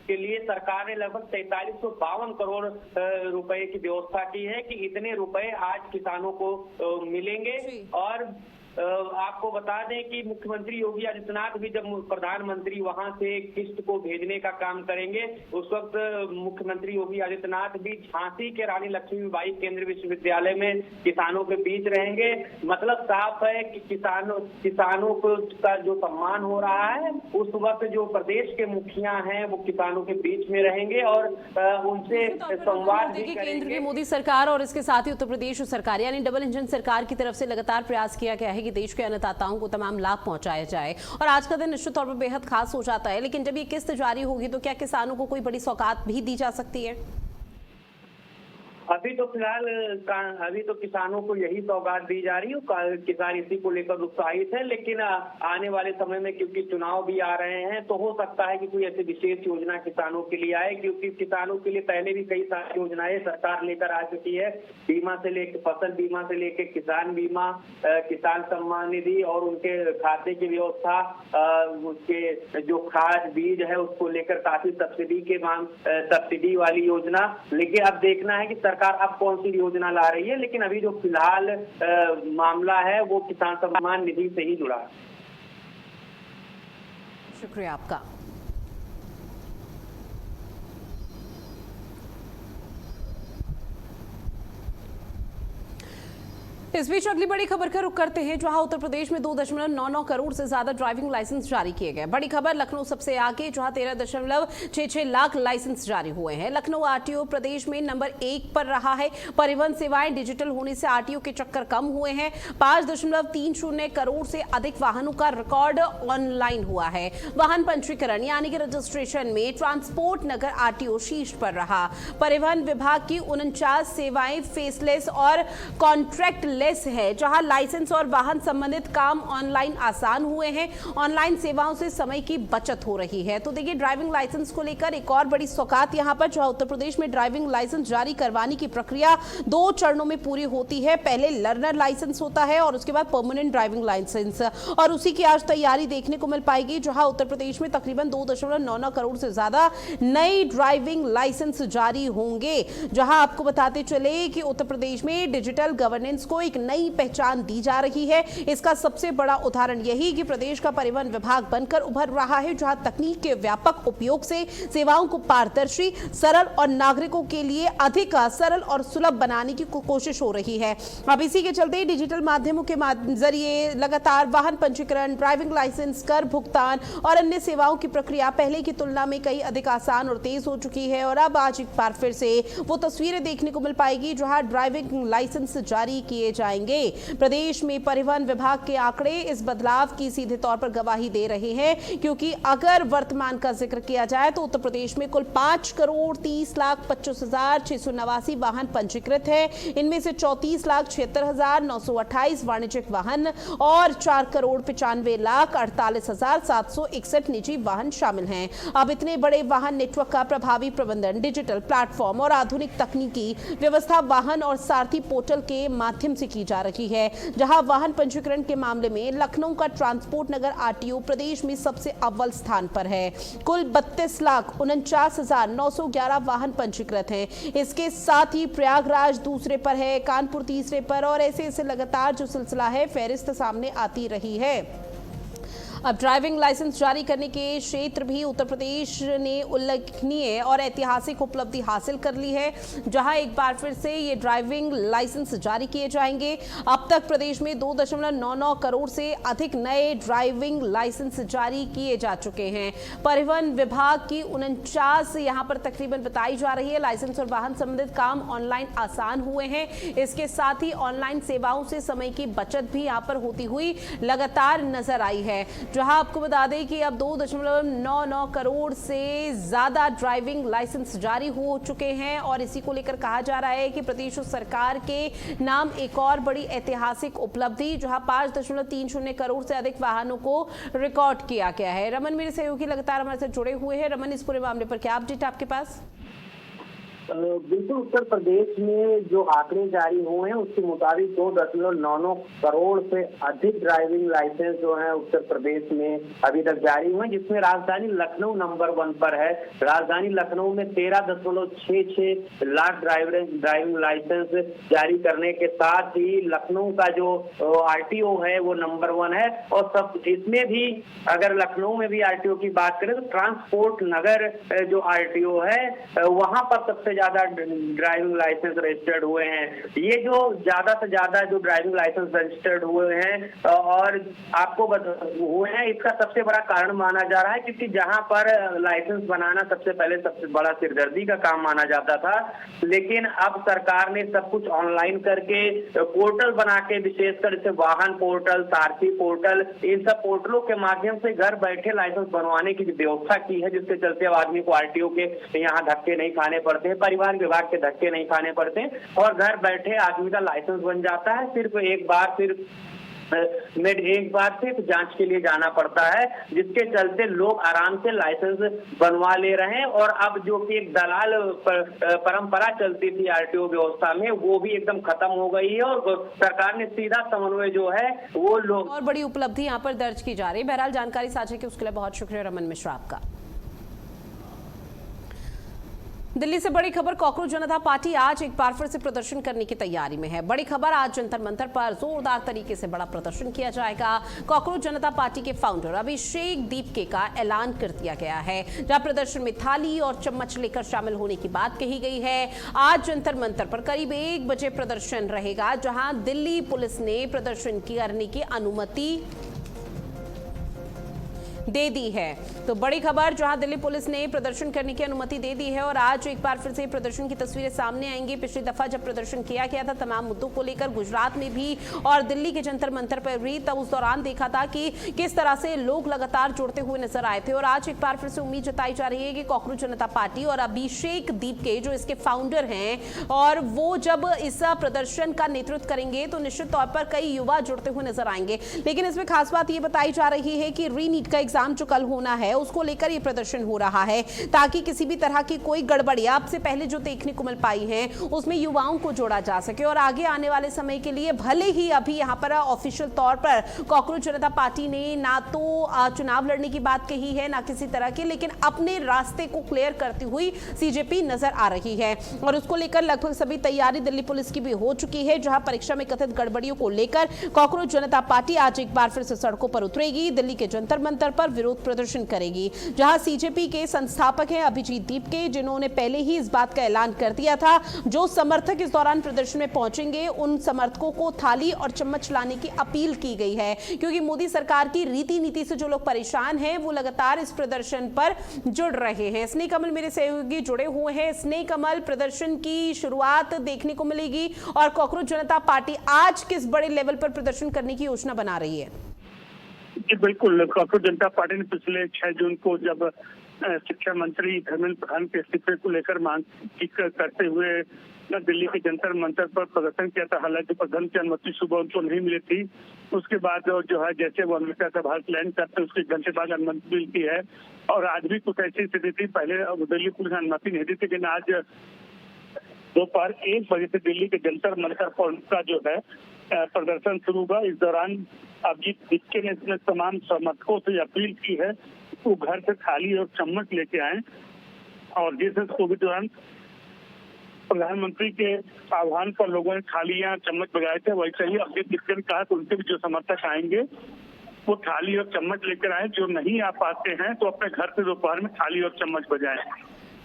के लिए सरकार ने लगभग 4352 करोड़ रुपए की व्यवस्था की है कि इतने रुपए आज किसानों को मिलेंगे। और आपको बता दें कि मुख्यमंत्री योगी आदित्यनाथ भी जब प्रधानमंत्री वहां से किस्त को भेजने का काम करेंगे उस वक्त मुख्यमंत्री योगी आदित्यनाथ भी झांसी के रानी लक्ष्मीबाई केंद्रीय विश्वविद्यालय में किसानों के बीच रहेंगे। मतलब साफ है कि किसानों को का जो सम्मान हो रहा है उस वक्त जो प्रदेश के मुखिया हैं वो किसानों के बीच में रहेंगे और उनसे संवाद भी करेंगे। केंद्र की मोदी सरकार और इसके साथ ही उत्तर प्रदेश सरकार यानी डबल इंजन सरकार की तरफ से लगातार प्रयास किया गया है कि देश के अन्नदाताओं को तमाम लाभ पहुंचाया जाए और आज का दिन निश्चित तौर पर बेहद खास हो जाता है। लेकिन जब ये किस्त जारी होगी तो क्या किसानों को कोई बड़ी सौगात भी दी जा सकती है? अभी तो फिलहाल अभी तो किसानों को यही सौगात दी जा रही है, किसान इसी को लेकर उत्साहित है। लेकिन आने वाले समय में क्योंकि चुनाव भी आ रहे हैं तो हो सकता है कि कोई ऐसी विशेष योजना किसानों के लिए आए, क्योंकि किसानों के लिए पहले भी कई सारी योजनाएं सरकार लेकर आ चुकी है। बीमा से लेकर फसल बीमा से लेकर किसान बीमा, किसान सम्मान निधि और उनके खाते की व्यवस्था, उसके जो खाद बीज है उसको लेकर काफी सब्सिडी वाली योजना। लेकिन अब देखना है कि सरकार अब कौन सी योजना ला रही है, लेकिन अभी जो फिलहाल मामला है वो किसान सम्मान निधि से ही जुड़ा है। शुक्रिया आपका। इस बीच अगली बड़ी खबर का रुख करते हैं, जहां उत्तर प्रदेश में 2.99 करोड़ से ज्यादा ड्राइविंग लाइसेंस जारी किए गए। बड़ी खबर लखनऊ सबसे आगे, जहां 13.66 लाख लाइसेंस जारी हुए हैं। लखनऊ आरटीओ प्रदेश में नंबर 1 पर रहा है। परिवहन सेवाएं डिजिटल होने से आरटीओ के चक्कर कम हुए हैं। 5.30 करोड़ से अधिक वाहनों का रिकॉर्ड ऑनलाइन हुआ है। वाहन पंजीकरण यानी कि रजिस्ट्रेशन में ट्रांसपोर्ट नगर आरटीओ शीर्ष पर रहा। परिवहन विभाग की 49 सेवाएं फेसलेस और कॉन्ट्रैक्ट लेस है, जहां लाइसेंस और वाहन संबंधित काम ऑनलाइन आसान हुए हैं। ऑनलाइन सेवाओं से समय की बचत हो रही है। तो देखिए, ड्राइविंग लाइसेंस को लेकर एक और बड़ी सौगात यहां पर, जहां उत्तर प्रदेश में ड्राइविंग लाइसेंस जारी करवाने की प्रक्रिया 2 चरणों में पूरी होती है। पहले लर्नर लाइसेंस होता है और उसके बाद परमानेंट ड्राइविंग लाइसेंस, और उसी की आज तैयारी देखने को मिल पाएगी, जहां उत्तर प्रदेश में तकरीबन 2.99 करोड़ से ज्यादा नए ड्राइविंग लाइसेंस जारी होंगे। जहां आपको बताते चले कि उत्तर प्रदेश में डिजिटल गवर्नेंस को एक नई पहचान दी जा रही है। इसका सबसे बड़ा उदाहरण यही कि प्रदेश का परिवहन विभाग बनकर उभर रहा है, जहां तकनीक के व्यापक उपयोग से सेवाओं को पारदर्शी, सरल और नागरिकों के लिए अधिक सरल और सुलभ बनाने की कोशिश हो रही है। अब इसी के चलते डिजिटल माध्यमों के जरिए लगातार वाहन पंजीकरण, ड्राइविंग लाइसेंस, कर भुगतान और अन्य सेवाओं की प्रक्रिया पहले की तुलना में कई अधिक आसान और तेज हो चुकी है। और अब आज एक बार फिर से वो तस्वीरें देखने को मिल पाएगी, जहां ड्राइविंग लाइसेंस जारी किए जाएंगे। प्रदेश में परिवहन विभाग के आंकड़े इस बदलाव की सीधे तौर पर गवाही दे रहे हैं, क्योंकि अगर वर्तमान का जिक्र किया जाए तो उत्तर प्रदेश में कुल 5,30,25,689 वाहन पंजीकृत है। इनमें से 34,76,928 वाणिज्यिक वाहन और 4,95,48,761 निजी वाहन शामिल हैं। अब इतने बड़े वाहन नेटवर्क का प्रभावी प्रबंधन डिजिटल प्लेटफॉर्म और आधुनिक तकनीकी व्यवस्था वाहन और सारथी पोर्टल के माध्यम से की जा रही है, जहां वाहन पंजीकरण के मामले में लखनऊ का ट्रांसपोर्ट नगर आरटीओ प्रदेश में सबसे अव्वल स्थान पर है। कुल 32,49,911 वाहन पंजीकृत हैं। इसके साथ ही प्रयागराज दूसरे पर है, कानपुर तीसरे पर, और ऐसे लगातार जो सिलसिला है फहरिस्त सामने आती रही है। अब ड्राइविंग लाइसेंस जारी करने के क्षेत्र भी उत्तर प्रदेश ने उल्लेखनीय और ऐतिहासिक उपलब्धि हासिल कर ली है, जहां एक बार फिर से ये ड्राइविंग लाइसेंस जारी किए जाएंगे। अब तक प्रदेश में 2.99 करोड़ से अधिक नए ड्राइविंग लाइसेंस जारी किए जा चुके हैं। परिवहन विभाग की 49 यहां पर तकरीबन बताई जा रही है। लाइसेंस और वाहन संबंधित काम ऑनलाइन आसान हुए हैं। इसके साथ ही ऑनलाइन सेवाओं से समय की बचत भी यहां पर होती हुई लगातार नजर आई है, जहां आपको बता दें कि अब 2.99 करोड़ से ज्यादा ड्राइविंग लाइसेंस जारी हो चुके हैं। और इसी को लेकर कहा जा रहा है कि प्रदेश सरकार के नाम एक और बड़ी ऐतिहासिक उपलब्धि, जहां 5.30 करोड़ से अधिक वाहनों को रिकॉर्ड किया गया है। रमन मेरे सहयोगी लगातार हमारे साथ जुड़े हुए हैं। रमन, इस पूरे मामले पर क्या अपडेट आपके पास? बिल्कुल, उत्तर प्रदेश में जो आंकड़े जारी हुए हैं उसके मुताबिक 2.99 करोड़ से अधिक ड्राइविंग लाइसेंस जो है उत्तर प्रदेश में अभी तक जारी हुए हैं, जिसमें राजधानी लखनऊ नंबर 1 पर है। राजधानी लखनऊ में 13.66 लाख ड्राइविंग लाइसेंस जारी करने के साथ ही लखनऊ का जो आरटीओ है वो नंबर 1 है। और सब इसमें भी अगर लखनऊ में भी आरटीओ की बात करें तो ट्रांसपोर्ट नगर जो आरटीओ है वहां पर सबसे ज्यादा ड्राइविंग लाइसेंस रजिस्टर्ड हुए हैं। ये जो ज्यादा से ज्यादा जो ड्राइविंग लाइसेंस रजिस्टर्ड हुए हैं और आपको हुए हैं, इसका सबसे बड़ा कारण माना जा रहा है क्योंकि जहां पर लाइसेंस बनाना सबसे पहले सबसे बड़ा सिरदर्दी का काम माना जाता था, लेकिन अब सरकार ने सब कुछ ऑनलाइन करके पोर्टल बना के, विशेषकर जैसे वाहन पोर्टल, सारथी पोर्टल, इन सब पोर्टलों के माध्यम से घर बैठे लाइसेंस बनवाने की व्यवस्था की है, जिसके चलते अब आदमी को आरटीओ के यहाँ धक्के नहीं खाने पड़ते, परिवहन विभाग के धक्के नहीं खाने पड़ते और घर बैठे आदमी का लाइसेंस बन जाता है। सिर्फ एक बार सिर्फ जांच के लिए जाना पड़ता है, जिसके चलते लोग आराम से लाइसेंस बनवा ले रहे हैं। और अब जो कि एक दलाल परंपरा चलती थी आरटीओ व्यवस्था में, वो भी एकदम खत्म हो गई है और सरकार ने सीधा समन्वय जो है वो लोग और बड़ी उपलब्धि यहाँ पर दर्ज की जा रही है। बहरहाल जानकारी साझा की उसके लिए बहुत शुक्रिया रमन मिश्रा आपका। दिल्ली से बड़ी खबर, कॉकरोच जनता पार्टी आज एक बार फिर से प्रदर्शन करने की तैयारी में है। बड़ी खबर, आज जंतर मंतर पर जोरदार तरीके से बड़ा प्रदर्शन किया जाएगा। कॉकरोच जनता पार्टी के फाउंडर अभिषेक दीपके का ऐलान कर दिया गया है, जहां प्रदर्शन में थाली और चम्मच लेकर शामिल होने की बात कही गई है। आज जंतर मंतर पर करीब 1 बजे प्रदर्शन रहेगा, जहां दिल्ली पुलिस ने प्रदर्शन करने की अनुमति दे दी है। तो बड़ी खबर, जहां दिल्ली पुलिस ने प्रदर्शन करने की अनुमति दे दी है और आज एक बार फिर से प्रदर्शन की तस्वीरें सामने आएंगी। पिछली दफा जब प्रदर्शन किया गया था तमाम मुद्दों को लेकर, गुजरात में भी और दिल्ली के जंतर मंतर पर भी, तब उस दौरान देखा था कि किस तरह से लोग लगातार जुड़ते हुए नजर आए थे। और आज एक बार फिर से उम्मीद जताई जा रही है कि कॉकरोच जनता पार्टी और अभिषेक दीपके जो इसके फाउंडर हैं, और वो जब इस प्रदर्शन का नेतृत्व करेंगे तो निश्चित तौर पर कई युवा जुड़ते हुए नजर आएंगे। लेकिन इसमें खास बात ये बताई जा रही है कि री नीट का एग्जाम जो कल होना है उसको लेकर ये प्रदर्शन हो रहा है, ताकि किसी भी तरह की कोई गड़बड़ी आपसे पहले जो देखने को मिल पाई है उसमें युवाओं को जोड़ा जा सके। और आगे आने वाले समय के लिए भले ही अभी यहां पर ऑफिशियल तौर पर कॉकरोच जनता पार्टी ने ना तो चुनाव लड़ने की बात कही है ना किसी तरह की, लेकिन अपने रास्ते को क्लियर करती हुई सीजेपी नजर आ रही है। और उसको लेकर लगभग सभी तैयारी दिल्ली पुलिस की भी हो चुकी है, जहां परीक्षा में कथित गड़बड़ियों को लेकर कॉकरोच जनता पार्टी आज एक बार फिर से सड़कों पर उतरेगी। दिल्ली के जंतर मंतर पर विरोध प्रदर्शन करेगी, जहां सीजेपी के संस्थापक हैं अभिजीत दीपके, जिन्होंने पहले ही इस बात का ऐलान कर दिया था जो समर्थक इस दौरान प्रदर्शन में पहुंचेंगे उन समर्थकों को थाली और चम्मच लाने की अपील की गई है, क्योंकि मोदी सरकार की रीति नीति से जो लोग परेशान हैं वो लगातार इस प्रदर्शन पर जुड़ रहे हैं। स्नेह कमल मेरे सहयोगी जुड़े हुए हैं। स्नेह कमल, प्रदर्शन की शुरुआत देखने को मिलेगी और कॉकरोच जनता पार्टी आज किस बड़े लेवल पर प्रदर्शन करने की योजना बना रही है? जी बिल्कुल, कॉकरोच जनता पार्टी ने पिछले 6 जून को जब शिक्षा मंत्री धर्मेंद्र प्रधान के इस्तीफे को लेकर मांग करते हुए दिल्ली के जंतर मंतर पर प्रदर्शन किया था। हालांकि प्रधान की अनुमति सुबह उनको नहीं मिली थी, उसके बाद जो है जैसे वो अमेरिका का भारत लैंड करते उसके घंटे बाद अनुमति मिलती है। और आज भी कुछ ऐसी स्थिति थी, पहले दिल्ली पुलिस ने अनुमति नहीं दी थी, लेकिन आज दोपहर 1 बजे से दिल्ली के जंतर मंतर पर उनका जो है प्रदर्शन शुरू हुआ। इस दौरान अभिजीत दीपके ने इसमें तमाम समर्थकों से अपील की है वो घर से थाली और चम्मच लेके आए, और जिस कोविड दौरान प्रधानमंत्री के आह्वान पर लोगों ने थालियां चम्मच बजाए थे, वैसे ही अभिजीत दीपके ने कहा कि उनके भी जो समर्थक आएंगे वो थाली और चम्मच लेकर आए, जो नहीं आ पाते हैं तो अपने घर से दोपहर में थाली और चम्मच बजाएं।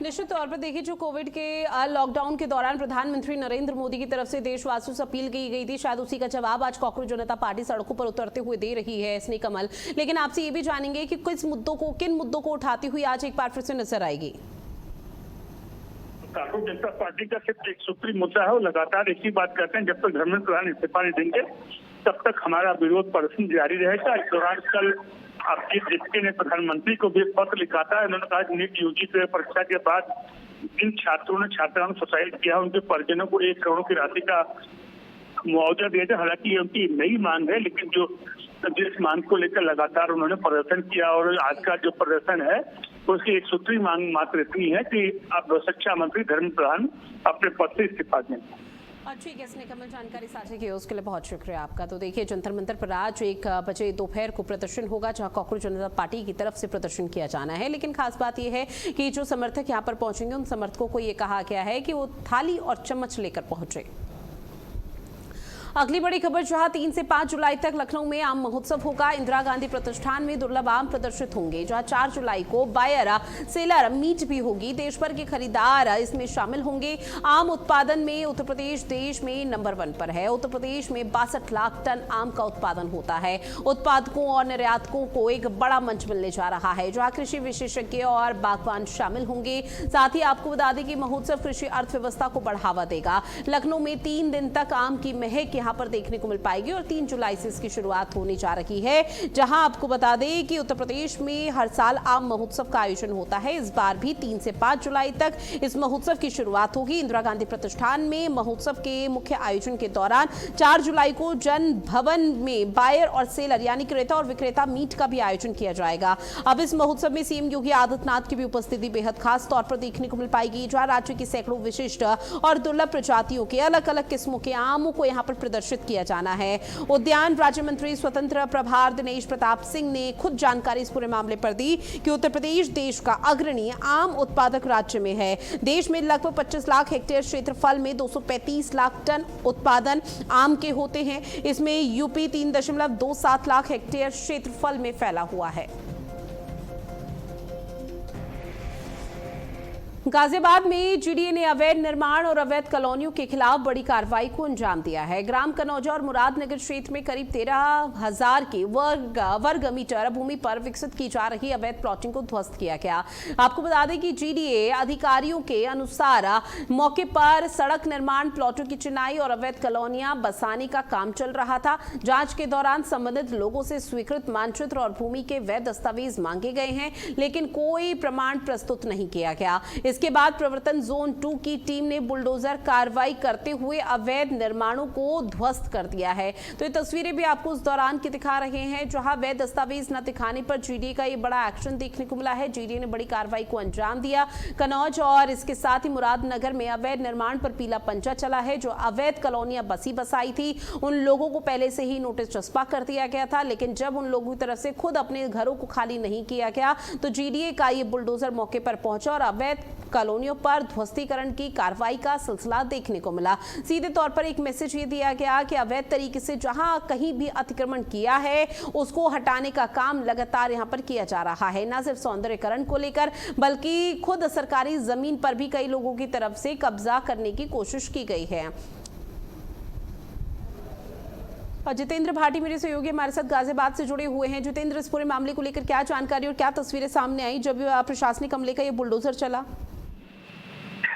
निश्चित तौर पर देखिए, जो कोविड के लॉकडाउन के दौरान प्रधानमंत्री नरेंद्र मोदी की तरफ से देशवासियों से अपील की गई थी, शायद उसी का जवाब आज कॉकरोच जनता पार्टी सड़कों पर उतरते हुए दे रही है। स्नेह कमल, लेकिन आपसे ये भी जानेंगे कि किन मुद्दों को उठाती हुई आज एक बार फिर से नजर आएगी? कॉकरोच जनता पार्टी का सिर्फ एक सूत्री मुद्दा है, वो लगातार एक ही बात करते हैं, जब तक धर्मेंद्र प्रधान इस्तीफा नहीं देंगे तब तक हमारा विरोध प्रदर्शन जारी रहेगा। इस दौरान कल अभिजीत दीपके ने प्रधानमंत्री को भी पत्र लिखा था। उन्होंने कहा नीट यूजी परीक्षा के बाद जिन छात्रों ने छात्राओं को सुसाइड किया उनके परिजनों को 1 करोड़ की राशि का मुआवजा दिया जाए। हालांकि ये उनकी नई मांग है, लेकिन जिस मांग को लेकर लगातार उन्होंने प्रदर्शन किया और आज का जो प्रदर्शन है उसकी एक सूत्री मांग मात्र इतनी है कि अब शिक्षा मंत्री धर्मेंद्र प्रधान अपने पद से इस्तीफा दें। ठीक है, स्नेह कमल, जानकारी साझा की उसके लिए बहुत शुक्रिया आपका। तो देखिए, जंतर मंतर पर आज 1 बजे दोपहर को प्रदर्शन होगा, जहां कॉकरोच जनता पार्टी की तरफ से प्रदर्शन किया जाना है। लेकिन खास बात यह है कि जो समर्थक यहां पर पहुंचेंगे उन समर्थकों को ये कहा गया है कि वो थाली और चम्मच लेकर पहुंचे। अगली बड़ी खबर, जहां 3 से 5 जुलाई तक लखनऊ में आम महोत्सव होगा। इंदिरा गांधी प्रतिष्ठान में दुर्लभ आम प्रदर्शित होंगे, जहां 4 जुलाई को बायर सेलर मीट भी होगी। देश भर के खरीदार इसमें शामिल होंगे। आम उत्पादन में उत्तर प्रदेश देश में नंबर 1 पर है। उत्तर प्रदेश में 62 लाख टन आम का उत्पादन होता है। उत्पादकों और निर्यातकों को एक बड़ा मंच मिलने जा रहा है, जहां कृषि विशेषज्ञ और बागवान शामिल होंगे। साथ ही आपको बता दें कि महोत्सव कृषि अर्थव्यवस्था को बढ़ावा देगा। लखनऊ में 3 दिन तक आम की महक यहाँ पर देखने को मिल पाएगी और 3 जुलाई से इसकी शुरुआत होने जा रही है। जहां आपको बता दें कि उत्तर प्रदेश में हर साल आम महोत्सव का आयोजन होता है। इस बार भी 3 से 5 जुलाई तक इस महोत्सव की शुरुआत होगी। इंदिरा गांधी प्रतिष्ठान में महोत्सव के मुख्य आयोजन के दौरान 4 जुलाई को जन भवन में बायर और सेलर यानी क्रेता और विक्रेता मीट का भी आयोजन किया जाएगा। अब इस महोत्सव में सीएम योगी आदित्यनाथ की भी उपस्थिति बेहद खास तौर पर देखने को मिल पाएगी, जहां राज्य की सैकड़ों विशिष्ट और दुर्लभ प्रजातियों के अलग अलग किस्मों के आमों को यहाँ पर प्रदर्शित किया जाना है। उद्यान राज्य मंत्री स्वतंत्र प्रभार दिनेश प्रताप सिंह ने खुद जानकारी इस पूरे मामले पर दी कि उत्तर प्रदेश देश का अग्रणी आम उत्पादक राज्य में है। देश में लगभग 25 लाख हेक्टेयर क्षेत्रफल में 235 लाख टन उत्पादन आम के होते हैं। इसमें यूपी 3.27 लाख हेक्टेयर क्षेत्रफल में फैला हुआ है। गाजियाबाद में जीडीए ने अवैध निर्माण और अवैध कॉलोनियों के खिलाफ बड़ी कार्रवाई को अंजाम दिया है। ग्राम कनौजा और मुरादनगर क्षेत्र में करीब 13,000 के वर्ग मीटर भूमि पर विकसित की जा रही अवैध प्लॉटिंग को ध्वस्त किया गया। आपको बता दें कि जीडीए अधिकारियों के अनुसार मौके पर सड़क निर्माण, प्लॉटों की चिनाई और अवैध कॉलोनियां बसाने का काम चल रहा था। जांच के दौरान संबंधित लोगों से स्वीकृत मानचित्र और भूमि के वैध दस्तावेज मांगे गए हैं, लेकिन कोई प्रमाण प्रस्तुत नहीं किया गया। इसके बाद प्रवर्तन जोन 2 की टीम ने बुलडोजर कार्रवाई करते हुए अवैध निर्माणों को ध्वस्त कर दिया है। तो ये तस्वीरें भी आपको उस दौरान की दिखा रहे हैं जहां वैध दस्तावेज न दिखाने पर जीडीए का ये बड़ा एक्शन देखने को मिला है। जीडीए ने बड़ी कार्रवाई को अंजाम दिया। कनौज और इसके साथ ही मुरादनगर में अवैध निर्माण पर पीला पंजा चला है। जो अवैध कॉलोनियां बसाई थी उन लोगों को पहले से ही नोटिस चस्पा कर दिया गया था, लेकिन जब उन लोगों की तरफ से खुद अपने घरों को खाली नहीं किया गया तो जीडीए का ये बुलडोजर मौके पर पहुंचा और अवैध कॉलोनियों पर ध्वस्तीकरण की कार्रवाई का सिलसिला देखने को मिला। सीधे तौर पर एक मैसेज ये दिया गया कि अवैध तरीके से जहां कहीं भी अतिक्रमण किया है उसको हटाने का काम लगातार यहां पर किया जा रहा है। न सिर्फ सौंदर्यकरण को लेकर बल्कि खुद सरकारी जमीन पर भी कई लोगों की तरफ से कब्जा करने की कोशिश की गई है। और जितेंद्र भाटी मेरे सहयोगी हमारे साथ गाजियाबाद से जुड़े हुए हैं। जितेंद्र, इस पूरे मामले को लेकर क्या जानकारी और क्या तस्वीरें सामने आई जब प्रशासनिक अमले का ये बुलडोजर चला?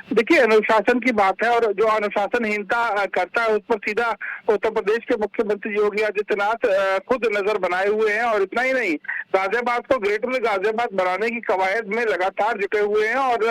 देखिए, अनुशासन की बात है और जो अनुशासनहीनता करता है उस पर सीधा उत्तर प्रदेश के मुख्यमंत्री योगी आदित्यनाथ खुद नजर बनाए हुए हैं। और इतना ही नहीं, गाजियाबाद को ग्रेटर गाजियाबाद बनाने की कवायद में लगातार जुटे हुए हैं। और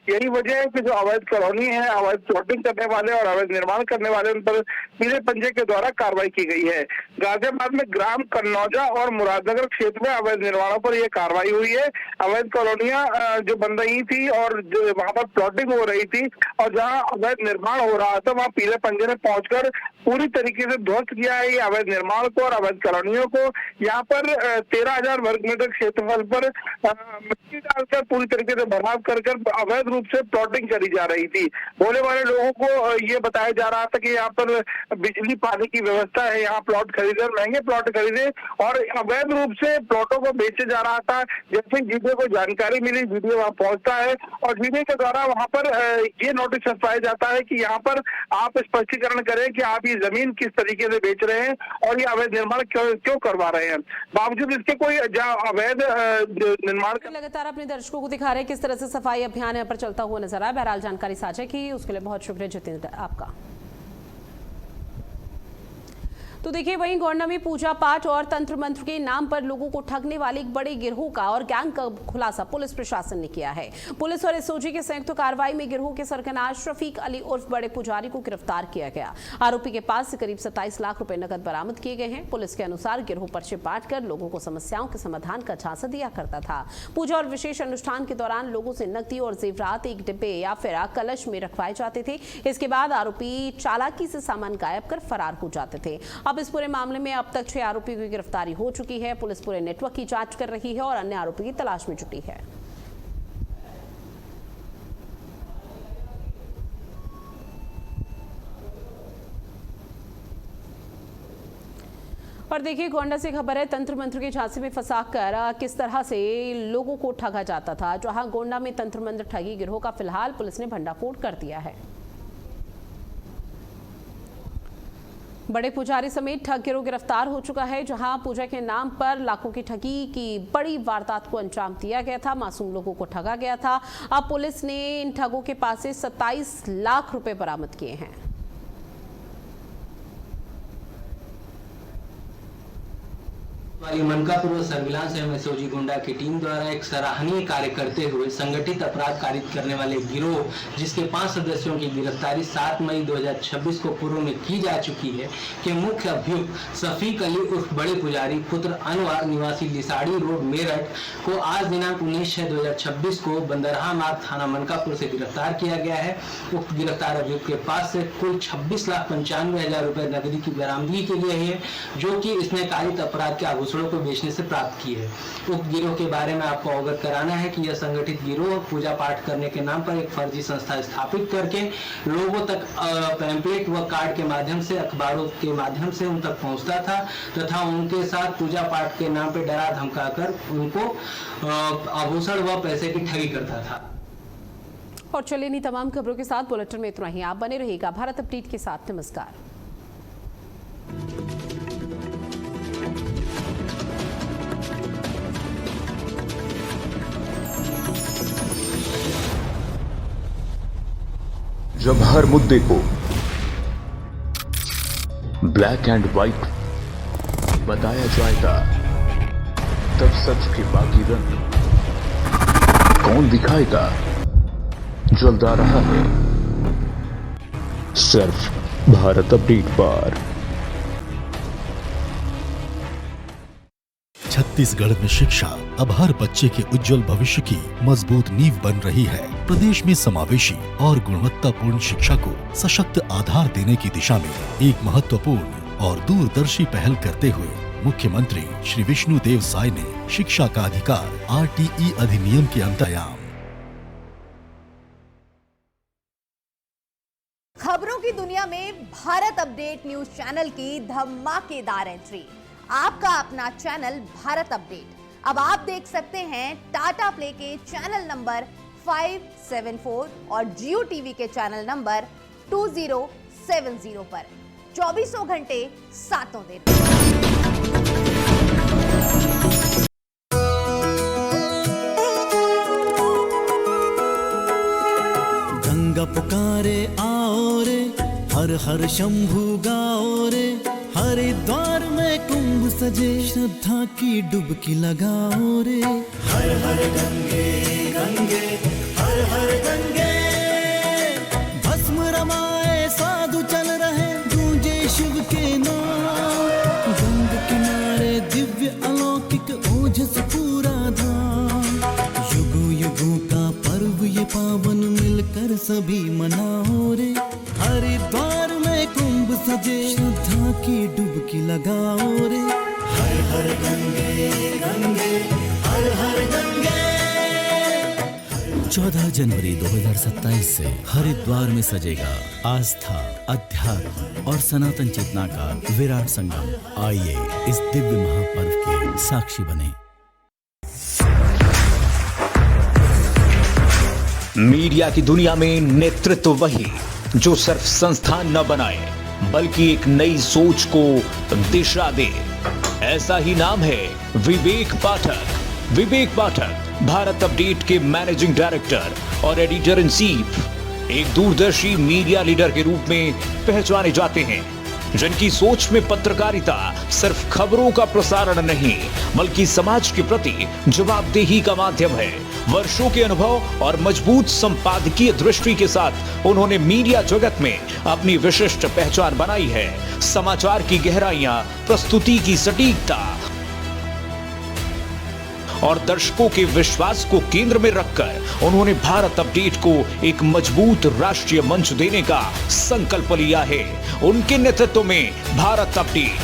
यही वजह है कि जो अवैध कॉलोनी है, अवैध प्लॉटिंग करने वाले और अवैध निर्माण करने वाले, उन पर पीले पंजे के द्वारा कार्रवाई की गई है। गाजियाबाद में ग्राम कन्नौजा और मुरादनगर क्षेत्र में अवैध निर्माणों पर यह कार्रवाई हुई है। अवैध कॉलोनियां जो बन रही थी और जो वहां पर प्लॉटिंग हो रही थी और जहां अवैध निर्माण हो रहा था वहां पीले पंजे ने पहुंचकर पूरी तरीके से ध्वस्त किया है ये अवैध निर्माण को और अवैध कॉलोनियों को। यहाँ पर 13,000 वर्ग मीटर क्षेत्रफल पर मिट्टी डालकर पूरी तरीके से भराव कर अवैध रूप से प्लॉटिंग करी जा रही थी। भोले वाले लोगों को ये बताया जा रहा था कि यहाँ पर बिजली पानी की व्यवस्था है, यहाँ प्लॉट खरीदे, महंगे प्लॉट खरीदे और अवैध रूप से प्लॉटों को बेचे जा रहा था। जैसे जीडीए को जानकारी मिली, जीडीए वहां पहुंचता है और जीडीए के द्वारा वहां पर ये नोटिस छपवाया जाता है कि यहाँ पर आप स्पष्टीकरण करें कि आप ये जमीन किस तरीके से बेच रहे हैं और ये अवैध निर्माण क्यों करवा रहे हैं। बावजूद इसके कोई अवैध निर्माण लगातार अपने दर्शकों को दिखा रहे हैं किस तरह से सफाई अभियान यहाँ पर चलता हुआ नजर आया। बहरहाल जानकारी साझा की उसके लिए बहुत शुक्रिया जितेंद्र आपका। तो देखिए, वहीं गोंडा में पूजा पाठ और तंत्र मंत्र के नाम पर लोगों को ठगने वाले एक बड़े गिरोह का और गैंग का खुलासा पुलिस प्रशासन ने किया है। पुलिस और एसओजी की संयुक्त कार्रवाई में गिरोह के सरगना शफीक अली उर्फ बड़े पुजारी को गिरफ्तार किया गया। आरोपी के पास से करीब 27 लाख रुपए नकद बरामद किए गए हैं। पुलिस के अनुसार गिरोह पर्चे बांट कर लोगों को समस्याओं के समाधान का झांसा दिया करता था। पूजा और विशेष अनुष्ठान के दौरान लोगों से नकदी और जेवरात एक डिब्बे या फिर कलश में रखवाए जाते थे। इसके बाद आरोपी चालाकी से सामान गायब कर फरार हो जाते थे। अब इस पूरे मामले में अब तक 6 आरोपियों की गिरफ्तारी हो चुकी है। पुलिस पूरे नेटवर्क की जांच कर रही है और अन्य आरोपी की तलाश में जुटी है। और देखिए, गोंडा से खबर है, तंत्र मंत्र के झांसे में फंसाकर किस तरह से लोगों को ठगा जाता था। जहां गोंडा में तंत्र मंत्र ठगी गिरोह का फिलहाल पुलिस ने भंडाफोड़ कर दिया है। बड़े पुजारी समेत ठग गिरोह गिरफ्तार हो चुका है। जहां पूजा के नाम पर लाखों की ठगी की बड़ी वारदात को अंजाम दिया गया था, मासूम लोगों को ठगा गया था। अब पुलिस ने इन ठगों के पास से 27 लाख रुपए बरामद किए हैं। वाली मनकापुर सर्विलांस एवं एसओजी गुंडा की टीम द्वारा एक सराहनीय कार्य करते हुए संगठित अपराध कारित करने वाले गिरोह जिसके 5 सदस्यों की गिरफ्तारी 7 मई 2026 को पूर्व में की जा चुकी है के मुख्य अभियुक्त सफीक अली उर्फ बड़े पुजारी पुत्र अनवर निवासी लिसाड़ी रोड मेरठ को आज दिनांक 19/6/2026 को बंदरहा मार्ग थाना मनकापुर से गिरफ्तार किया गया है। उक्त गिरफ्तार अभियुक्त के पास से कुल 26,95,000 रुपए नकदी की बरामदगी की गई है, जो कि इसने कारित अपराध के आभूषणों को बेचने से प्राप्त की है। उक्त गिरोह के बारे में आपको अवगत कराना है कि यह संगठित गिरोह पूजा पाठ करने के नाम पर एक फर्जी संस्था स्थापित करके लोगों तक पैम्पलेट व कार्ड के माध्यम से, अखबारों के माध्यम से उन तक पहुंचता था तथा उनके साथ पूजा पाठ के नाम पर डरा धमकाकर उनको आभूषण व पैसे की ठगी करता था। और चलिए इन्हीं तमाम खबरों के साथ बुलेटिन में इतना ही। आप बने रहिएगा भारत अपडेट के साथ। नमस्कार। जब हर मुद्दे को ब्लैक एंड व्हाइट बताया जाएगा, तब सच के बाकी रंग कौन दिखाएगा? जल्द आ रहा है सिर्फ भारत अपडेट पर। छत्तीसगढ़ में शिक्षा अब हर बच्चे के उज्जवल भविष्य की मजबूत नींव बन रही है। प्रदेश में समावेशी और गुणवत्तापूर्ण शिक्षा को सशक्त आधार देने की दिशा में एक महत्वपूर्ण और दूरदर्शी पहल करते हुए मुख्यमंत्री श्री विष्णुदेव साय ने शिक्षा का अधिकार RTE अधिनियम के अंतर्गत खबरों की दुनिया में भारत अपडेट न्यूज चैनल की धमाकेदार एंट्री। आपका अपना चैनल भारत अपडेट अब आप देख सकते हैं टाटा प्ले के चैनल नंबर 574 और जियो टीवी के चैनल नंबर 2070 पर 24 घंटे 7 दिन। गंगा पुकारे आओ रे, हर हर शंभू गाओ रे, हरिद्वार में कुंभ सजे, श्रद्धा की डुबकी लगाओ रे। हर हर गंगे गंगे हर हर गंगे, भस्म रमाए साधु चल रहे, गूंजे शिव के नाम। गंग किनारे दिव्य अलौकिक ओजस पूरा धाम, युगों युगों का पर्व ये पावन मिलकर सभी मनाओ रे। हरिद्वार में कुंभ सजे, श्रद्धा की डुबकी लगाओ रे। हर हर गंगे गंगे हर हर गंगे। 14 जनवरी 2027 से हरिद्वार में सजेगा आस्था, अध्यात्म और सनातन चेतना का विराट संगम। आइए इस दिव्य महापर्व के साक्षी बने। मीडिया की दुनिया में नेतृत्व वही जो सिर्फ संस्थान न बनाए बल्कि एक नई सोच को दिशा दे। ऐसा ही नाम है विवेक पाठक। विवेक पाठक भारत अपडेट के मैनेजिंग डायरेक्टर और एडिटर इन चीफ एक दूरदर्शी मीडिया लीडर के रूप में पहचाने जाते हैं, जिनकी सोच में पत्रकारिता सिर्फ खबरों का प्रसारण नहीं बल्कि समाज के प्रति जवाबदेही का माध्यम है। वर्षों के अनुभव और मजबूत संपादकीय दृष्टि के साथ उन्होंने मीडिया जगत में अपनी विशिष्ट पहचान बनाई है। समाचार की गहराइयां, प्रस्तुति की सटीकता और दर्शकों के विश्वास को केंद्र में रखकर उन्होंने भारत अपडेट को एक मजबूत राष्ट्रीय मंच देने का संकल्प लिया है। उनके नेतृत्व में भारत अपडेट